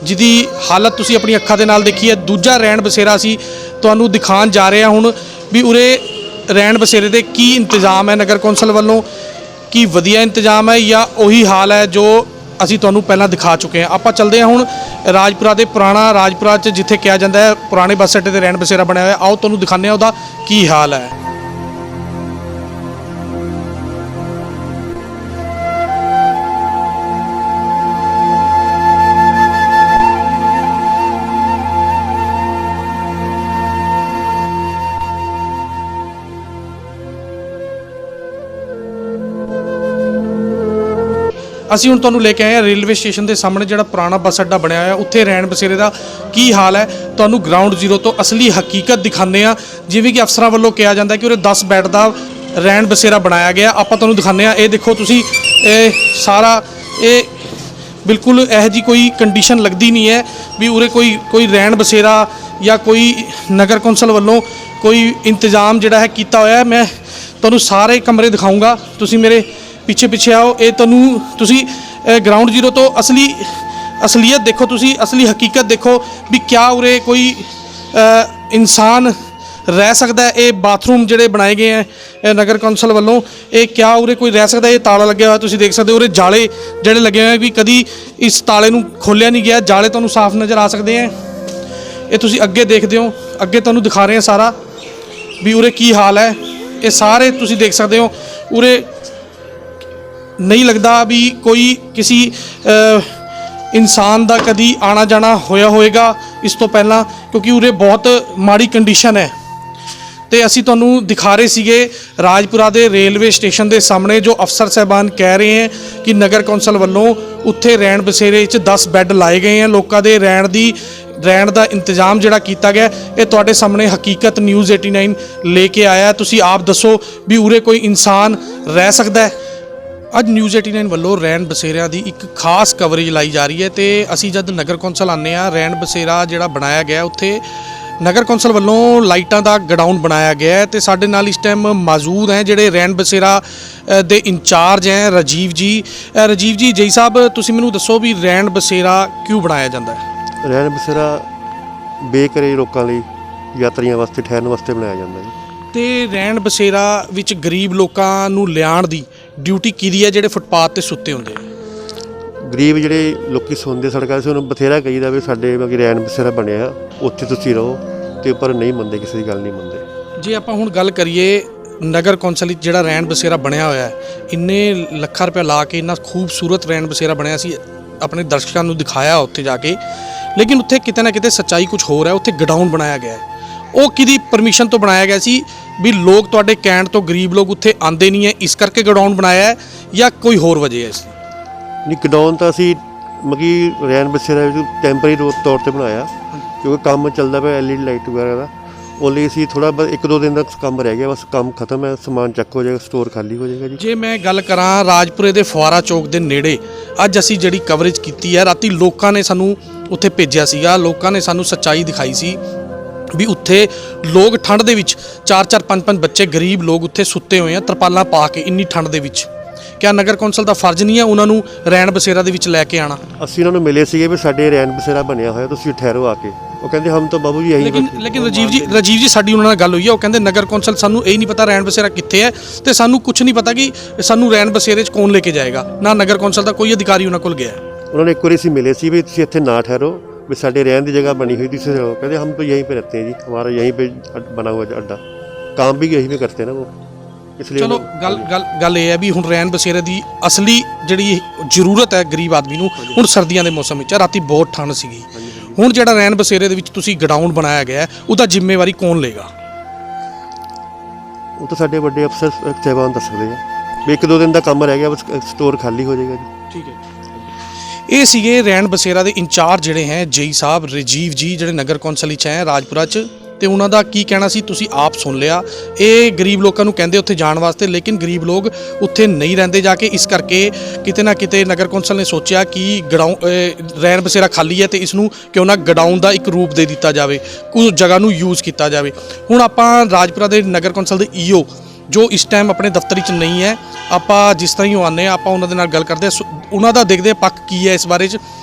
ਜਿਹਦੀ ਹਾਲਤ ਤੁਸੀਂ ਆਪਣੀ ਅੱਖਾਂ ਦੇ ਨਾਲ ਦੇਖੀ ਹੈ। ਦੂਜਾ ਰਹਿਣ ਬਸੇਰਾ ਅਸੀਂ ਤੁਹਾਨੂੰ ਦਿਖਾਉਣ ਜਾ ਰਹੇ ਹਾਂ ਹੁਣ, ਵੀ ਉਰੇ ਰਹਿਣ ਬਸੇਰੇ ਦੇ ਕੀ ਇੰਤਜ਼ਾਮ ਹੈ ਨਗਰ ਕੌਂਸਲ ਵੱਲੋਂ, ਕੀ ਵਧੀਆ ਇੰਤਜ਼ਾਮ ਹੈ ਜਾਂ ਉਹੀ ਹਾਲ ਹੈ ਜੋ ਅਸੀਂ ਤੁਹਾਨੂੰ ਪਹਿਲਾਂ ਦਿਖਾ ਚੁੱਕੇ ਹਾਂ। ਆਪਾਂ ਚੱਲਦੇ ਹਾਂ ਹੁਣ ਰਾਜਪੁਰਾ ਦੇ, ਪੁਰਾਣਾ ਰਾਜਪੁਰਾ 'ਚ ਜਿੱਥੇ ਕਿਹਾ ਜਾਂਦਾ ਹੈ ਪੁਰਾਣੇ ਬੱਸ ਅੱਡੇ ਤੇ ਰਹਿਣ ਬਸੇਰਾ ਬਣਿਆ ਹੋਇਆ। ਆਓ ਤੁਹਾਨੂੰ ਦਿਖਾਉਂਦੇ ਹਾਂ ਉਹਦਾ ਕੀ ਹਾਲ ਹੈ। ਅਸੀਂ ਹੁਣ ਤੁਹਾਨੂੰ ਲੈ ਕੇ ਆਏ ਹਾਂ ਰੇਲਵੇ ਸਟੇਸ਼ਨ ਦੇ ਸਾਹਮਣੇ ਜਿਹੜਾ ਪੁਰਾਣਾ ਬੱਸ ਅੱਡਾ ਬਣਿਆ ਹੋਇਆ, ਉੱਥੇ ਰਹਿਣ ਬਸੇਰੇ ਦਾ ਕੀ ਹਾਲ ਹੈ। ਤੁਹਾਨੂੰ ਗਰਾਊਂਡ ਜ਼ੀਰੋ ਤੋਂ ਅਸਲੀ ਹਕੀਕਤ ਦਿਖਾਉਂਦੇ ਹਾਂ। ਜਿਵੇਂ ਕਿ ਅਫਸਰਾਂ ਵੱਲੋਂ ਕਿਹਾ ਜਾਂਦਾ ਕਿ ਉਰੇ 10 ਬੈੱਡ ਦਾ ਰਹਿਣ ਬਸੇਰਾ ਬਣਾਇਆ ਗਿਆ, ਆਪਾਂ ਤੁਹਾਨੂੰ ਦਿਖਾਉਂਦੇ ਹਾਂ। ਇਹ ਦੇਖੋ ਤੁਸੀਂ, ਇਹ ਸਾਰਾ ਇਹ ਬਿਲਕੁਲ ਇਹੋ ਜਿਹੀ ਕੋਈ ਕੰਡੀਸ਼ਨ ਲੱਗਦੀ ਨਹੀਂ ਹੈ ਵੀ ਉਰੇ ਕੋਈ ਰਹਿਣ ਬਸੇਰਾ ਜਾਂ ਕੋਈ ਨਗਰ ਕੌਂਸਲ ਵੱਲੋਂ ਕੋਈ ਇੰਤਜ਼ਾਮ ਜਿਹੜਾ ਹੈ ਕੀਤਾ ਹੋਇਆ ਹੈ। ਮੈਂ ਤੁਹਾਨੂੰ ਸਾਰੇ ਕਮਰੇ ਦਿਖਾਊਂਗਾ, ਤੁਸੀਂ ਮੇਰੇ ਪਿੱਛੇ ਆਓ। ਇਹ ਤੁਹਾਨੂੰ ਤੁਸੀਂ ਗਰਾਊਂਡ ਜ਼ੀਰੋ ਤੋਂ ਅਸਲੀਅਤ ਦੇਖੋ, ਤੁਸੀਂ ਅਸਲੀ ਹਕੀਕਤ ਦੇਖੋ ਵੀ ਕਿਆ ਉਰੇ ਕੋਈ ਇਨਸਾਨ ਰਹਿ ਸਕਦਾ ਹੈ। ਇਹ ਬਾਥਰੂਮ ਜਿਹੜੇ ਬਣਾਏ ਗਏ ਹੈ ਨਗਰ ਕੌਂਸਲ ਵੱਲੋਂ, ਇਹ ਕਿਆ ਉਰੇ ਕੋਈ ਰਹਿ ਸਕਦਾ। ਇਹ ਤਾਲਾ ਲੱਗਿਆ ਹੋਇਆ ਤੁਸੀਂ ਦੇਖ ਸਕਦੇ ਹੋ, ਉਰੇ ਜਾਲੇ ਜਿਹੜੇ ਲੱਗੇ ਹੋਏ ਵੀ ਕਦੀ ਇਸ ਤਾਲੇ ਨੂੰ ਖੋਲ੍ਹਿਆ ਨਹੀਂ ਗਿਆ, ਜਾਲੇ ਤੁਹਾਨੂੰ ਸਾਫ਼ ਨਜ਼ਰ ਆ ਸਕਦੇ ਹੈ। ਇਹ ਤੁਸੀਂ ਅੱਗੇ ਦੇਖਦੇ ਹੋ, ਅੱਗੇ ਤੁਹਾਨੂੰ ਦਿਖਾ ਰਹੇ ਹਾਂ ਸਾਰਾ ਵੀ ਉਰੇ ਕੀ ਹਾਲ ਹੈ। ਇਹ ਸਾਰੇ ਤੁਸੀਂ ਦੇਖ ਸਕਦੇ ਹੋ, ਉਰੇ ਨਹੀਂ ਲੱਗਦਾ ਵੀ ਕੋਈ ਕਿਸੇ ਇਨਸਾਨ ਦਾ ਕਦੀ ਆਣਾ ਜਾਣਾ ਹੋਇਆ ਹੋਵੇਗਾ ਇਸ ਤੋਂ ਪਹਿਲਾਂ, ਕਿਉਂਕਿ ਉਰੇ ਬਹੁਤ ਮਾੜੀ ਕੰਡੀਸ਼ਨ ਹੈ। ਤੇ ਅਸੀਂ ਤੁਹਾਨੂੰ ਦਿਖਾ ਰਹੇ ਸੀਗੇ ਰਾਜਪੁਰਾ ਦੇ ਰੇਲਵੇ ਸਟੇਸ਼ਨ ਦੇ ਸਾਹਮਣੇ ਜੋ ਅਫਸਰ ਸਾਹਿਬਾਨ ਕਹਿ ਰਹੇ ਹੈ ਕਿ ਨਗਰ ਕੌਂਸਲ ਵੱਲੋਂ ਉੱਥੇ ਰਹਿਣ ਬਸੇਰੇ 'ਚ 10 ਬੈੱਡ ਲਾਏ ਗਏ ਹਨ, ਲੋਕਾਂ ਦੇ ਰਹਿਣ ਦਾ ਇੰਤਜ਼ਾਮ ਜਿਹੜਾ ਕੀਤਾ ਗਿਆ। ਇਹ ਤੁਹਾਡੇ ਸਾਹਮਣੇ ਹਕੀਕਤ ਨਿਊਜ਼ 89 ਲੈ ਕੇ ਆਇਆ। ਤੁਸੀਂ ਆਪ ਦੱਸੋ ਵੀ ਉਰੇ ਕੋਈ ਇਨਸਾਨ ਰਹਿ ਸਕਦਾ ਹੈ। ਅੱਜ ਨਿਊਜ਼ 89 ਵੱਲੋਂ ਰਹਿਣ ਬਸੇਰਿਆਂ ਦੀ ਇੱਕ ਖਾਸ ਕਵਰੇਜ ਲਾਈ ਜਾ ਰਹੀ ਹੈ ਤੇ ਅਸੀਂ ਜਦ ਨਗਰ ਕੌਂਸਲ ਆਉਂਦੇ ਹਾਂ, ਰਹਿਣ ਬਸੇਰਾ ਜਿਹੜਾ ਬਣਾਇਆ ਗਿਆ ਉੱਥੇ ਨਗਰ ਕੌਂਸਲ ਵੱਲੋਂ ਲਾਈਟਾਂ ਦਾ ਗਡਾਊਨ ਬਣਾਇਆ ਗਿਆ ਹੈ ਤੇ ਸਾਡੇ ਨਾਲ ਇਸ ਟਾਈਮ ਮੌਜੂਦ ਹੈ ਜਿਹੜੇ ਰਹਿਣ ਬਸੇਰਾ ਦੇ ਇੰਚਾਰਜ ਹੈ ਰਾਜੀਵ ਜੀ। ਰਾਜੀਵ ਜੀ ਸਾਹਿਬ, ਤੁਸੀਂ ਮੈਨੂੰ ਦੱਸੋ ਵੀ ਰਹਿਣ ਬਸੇਰਾ ਕਿਉਂ ਬਣਾਇਆ ਜਾਂਦਾ ਹੈ? ਰਹਿਣ ਬਸੇਰਾ ਬੇਘਰੇ ਲੋਕਾਂ ਲਈ, ਯਾਤਰੀਆਂ ਵਾਸਤੇ ਠਹਿਰਨ ਵਾਸਤੇ ਬਣਾਇਆ ਜਾਂਦਾ ਜੀ। ਤੇ ਰਹਿਣ ਬਸੇਰਾ ਵਿੱਚ ਗਰੀਬ ਲੋਕਾਂ ਨੂੰ ਲਿਆਉਣ ਦੀ ਡਿਊਟੀ ਕਿਹਦੀ ਹੈ ਜਿਹੜੇ ਫੁੱਟਪਾਥ ਤੇ ਸੁੱਤੇ ਹੁੰਦੇ ਆ? ਗਰੀਬ ਜਿਹੜੇ ਲੋਕੀ ਸੌਂਦੇ ਸੜਕਾਂ 'ਤੇ, ਉਹਨੂੰ ਬਥੇਰਾ ਕਹੀਦਾ ਵੀ ਸਾਡੇ ਬਾਕੀ ਰਹਿਣ ਬਸੇਰਾ ਬਣਿਆ, ਉੱਥੇ ਤੁਸੀਂ ਰਹੋ, ਤੇ ਪਰ ਨਹੀਂ ਮੰਨਦੇ, ਕਿਸੇ ਦੀ ਗੱਲ ਨਹੀਂ ਮੰਨਦੇ। ਜੇ ਆਪਾਂ ਹੁਣ ਗੱਲ ਕਰੀਏ ਨਗਰ ਕੌਂਸਲ ਵਿੱਚ ਜਿਹੜਾ ਰੈਣ ਬਸੇਰਾ ਬਣਿਆ ਹੋਇਆ ਹੈ, ਇੰਨੇ ਲੱਖਾਂ ਰੁਪਏ ਲਾ ਕੇ ਇੰਨਾ ਖੂਬਸੂਰਤ ਰੈਣ ਬਸੇਰਾ ਬਣਿਆ ਸੀ, ਆਪਣੇ ਦਰਸ਼ਕਾਂ ਨੂੰ ਦਿਖਾਇਆ ਉੱਥੇ ਜਾ ਕੇ, ਲੇਕਿਨ ਉੱਥੇ ਕਿਤੇ ਨਾ ਕਿਤੇ ਸੱਚਾਈ ਕੁਝ ਹੋਰ ਹੈ। ਉੱਥੇ ਗਡਾਊਨ ਬਣਾਇਆ ਗਿਆ ਹੈ। ਉਹ ਕਿਹਦੀ ਪਰਮਿਸ਼ਨ ਤੋਂ ਬਣਾਇਆ ਗਿਆ ਸੀ? ਵੀ ਲੋਕ ਤੁਹਾਡੇ ਕਹਿਣ ਤੋਂ ਗਰੀਬ ਲੋਕ ਉੱਥੇ ਆਉਂਦੇ ਨਹੀਂ ਹੈ, ਇਸ ਕਰਕੇ ਗਡਾਊਨ ਬਣਾਇਆ ਹੈ, ਜਾਂ ਕੋਈ ਹੋਰ ਵਜ੍ਹਾ ਹੈ ਇਸ ਦੀ? ਨਹੀਂ, ਗਡਾਊਨ ਤਾਂ ਅਸੀਂ ਮਗੀ ਰੈਨ ਬਸੇਰਾ ਟੈਂਪਰੇਰੀ ਤੌਰ ਤੇ ਬਣਾਇਆ, ਕਿਉਂਕਿ ਕੰਮ ਚੱਲਦਾ ਪਿਆ LED ਲਾਈਟ ਵਗੈਰਾ ਦਾ। ਓਨਲੀ ਅਸੀਂ ਥੋੜਾ ਬਸ 1-2 ਦਿਨ ਦਾ ਕੰਮ ਰਹਿ ਗਿਆ, ਬਸ ਕੰਮ ਖਤਮ ਹੈ, ਸਮਾਨ ਚੱਕ ਹੋ ਜਾਏਗਾ, ਸਟੋਰ ਖਾਲੀ ਹੋ ਜਾਏਗਾ ਜੀ। ਜੇ ਮੈਂ ਗੱਲ ਕਰਾਂ ਰਾਜਪੁਰੇ ਦੇ ਫੁਆਰਾ ਚੌਕ ਦੇ ਨੇੜੇ, ਅੱਜ ਅਸੀਂ ਜਿਹੜੀ ਕਵਰੇਜ ਕੀਤੀ ਹੈ, ਰਾਤੀ ਲੋਕਾਂ ਨੇ ਸਾਨੂੰ ਉੱਥੇ ਭੇਜਿਆ ਸੀਗਾ, ਲੋਕਾਂ ਨੇ ਸਾਨੂੰ ਸੱਚਾਈ ਦਿਖਾਈ ਸੀ ਵੀ ਉੱਥੇ ਲੋਕ ਠੰਡ ਦੇ ਵਿੱਚ 4-4 5-5 ਬੱਚੇ ਗਰੀਬ ਲੋਕ ਉੱਥੇ ਸੁੱਤੇ ਹੋਏ ਆ ਤਰਪਾਲਾਂ ਪਾ ਕੇ ਇੰਨੀ ਠੰਡ ਦੇ ਵਿੱਚ। ਕਿਆ ਨਗਰ ਕੌਂਸਲ ਦਾ ਫਰਜ਼ ਨਹੀਂ ਹੈ ਉਹਨਾਂ ਨੂੰ ਰੈਣ ਬਸੇਰਾ ਦੇ ਵਿੱਚ ਲੈ ਕੇ ਆਣਾ? ਅਸੀਂ ਉਹਨਾਂ ਨੂੰ ਮਿਲੇ ਸੀਗੇ ਵੀ ਸਾਡੇ ਰੈਨ ਬਸੇਰਾ ਬਣਿਆ ਹੋਇਆ, ਤੁਸੀਂ ਠਹਿਰੋ ਆ ਕੇ। ਉਹ ਕਹਿੰਦੇ ਹਮ ਤਾਂ ਬਾਬੂ ਜੀ ਯਹੀਂ ਲੇਕਿਨ ਰਾਜੀਵ ਜੀ ਸਾਡੀ ਉਹਨਾਂ ਨਾਲ ਗੱਲ ਹੋਈ ਹੈ, ਉਹ ਕਹਿੰਦੇ ਨਗਰ ਕੌਂਸਲ ਸਾਨੂੰ ਇਹ ਨਹੀਂ ਪਤਾ ਰੈਣ ਬਸੇਰਾ ਕਿੱਥੇ ਹੈ, ਤੇ ਸਾਨੂੰ ਕੁਝ ਨਹੀਂ ਪਤਾ ਕਿ ਸਾਨੂੰ ਰੈਣ ਬਸੇਰੇ 'ਚ ਕੌਣ ਲੈ ਕੇ ਜਾਏਗਾ, ਨਾ ਨਗਰ ਕੌਂਸਲ ਦਾ ਕੋਈ ਅਧਿਕਾਰੀ ਉਹਨਾਂ ਕੋਲ ਗਿਆ। ਉਹਨਾਂ ਨੇ ਇੱਕ ਵਾਰੀ ਅਸੀਂ ਮਿਲੇ ਸੀ ਵੀ ਤੁਸੀਂ ਇੱਥੇ ਨਾ ਠਹਿਰੋ, भी साढ़े रहने की जगह बनी हुई थी, कहते हम तो यहीं पे रहते हैं जी, हमारा यहीं पे बना हुआ अड्डा, काम भी यहीं पे करते हैं ना वो, इसलिए। चलो गल ये है भी हुण रैन बसेरे की असली जिहड़ी जरूरत है गरीब आदमी नूं, हुण सर्दियां दे मौसम विच राती बहुत ठंड सीगी, हुण जिहड़ा रैन बसेरे दे विच तुसीं गडाउन बनाया गया है उहदा जिम्मेवारी कौन लेगा? वो तो साढ़े बड़े अफसर साहिबान दस सकते हैं भी 1-2 दिन का काम रह गया, बस स्टोर खाली हो जाएगा जी। ठीक है। ਇਹ ਸੀਗੇ ਰੈਣ ਬਸੇਰਾ ਦੇ ਇੰਚਾਰਜ ਜਿਹੜੇ ਹੈ ਜੇਈ ਸਾਹਿਬ ਰਾਜੀਵ ਜੀ, ਜਿਹੜੇ ਨਗਰ ਕੌਂਸਲ ਵਿੱਚ ਹੈ ਰਾਜਪੁਰਾ 'ਚ, ਤੇ ਉਹਨਾਂ ਦਾ ਕੀ ਕਹਿਣਾ ਸੀ ਤੁਸੀਂ ਆਪ ਸੁਣ ਲਿਆ। ਇਹ ਗਰੀਬ ਲੋਕਾਂ ਨੂੰ ਕਹਿੰਦੇ ਉੱਥੇ ਜਾਣ ਵਾਸਤੇ, ਲੇਕਿਨ ਗਰੀਬ ਲੋਕ ਉੱਥੇ ਨਹੀਂ ਰਹਿੰਦੇ ਜਾ ਕੇ, ਇਸ ਕਰਕੇ ਕਿਤੇ ਨਾ ਕਿਤੇ ਨਗਰ ਕੌਂਸਲ ਨੇ ਸੋਚਿਆ ਕਿ ਰੈਣ ਬਸੇਰਾ ਖਾਲੀ ਹੈ ਤੇ ਇਸ ਨੂੰ ਕਿਉਂ ਨਾ ਗਡਾਊਨ ਦਾ ਇੱਕ ਰੂਪ ਦੇ ਦਿੱਤਾ ਜਾਵੇ, ਉਸ ਜਗ੍ਹਾ ਨੂੰ ਯੂਜ਼ ਕੀਤਾ ਜਾਵੇ। ਹੁਣ ਆਪਾਂ ਰਾਜਪੁਰਾ ਦੇ ਨਗਰ ਕੌਂਸਲ ਦੇ ਈਓ ਜੋ ਇਸ ਟਾਈਮ ਆਪਣੇ ਦਫ਼ਤਰ ਵਿੱਚ ਨਹੀਂ ਹੈ, ਆਪਾਂ ਜਿਸ ਤਰ੍ਹਾਂ ਹੀ ਉਹ ਆਉਂਦੇ ਹਾਂ ਆਪਾਂ ਉਹਨਾਂ ਦੇ ਨਾਲ ਗੱਲ ਕਰਦੇ ਹਾਂ, ਉਹਨਾਂ ਦਾ ਦੇਖਦੇ ਹਾਂ ਪੱਕ ਕੀ ਹੈ ਇਸ ਬਾਰੇ 'ਚ,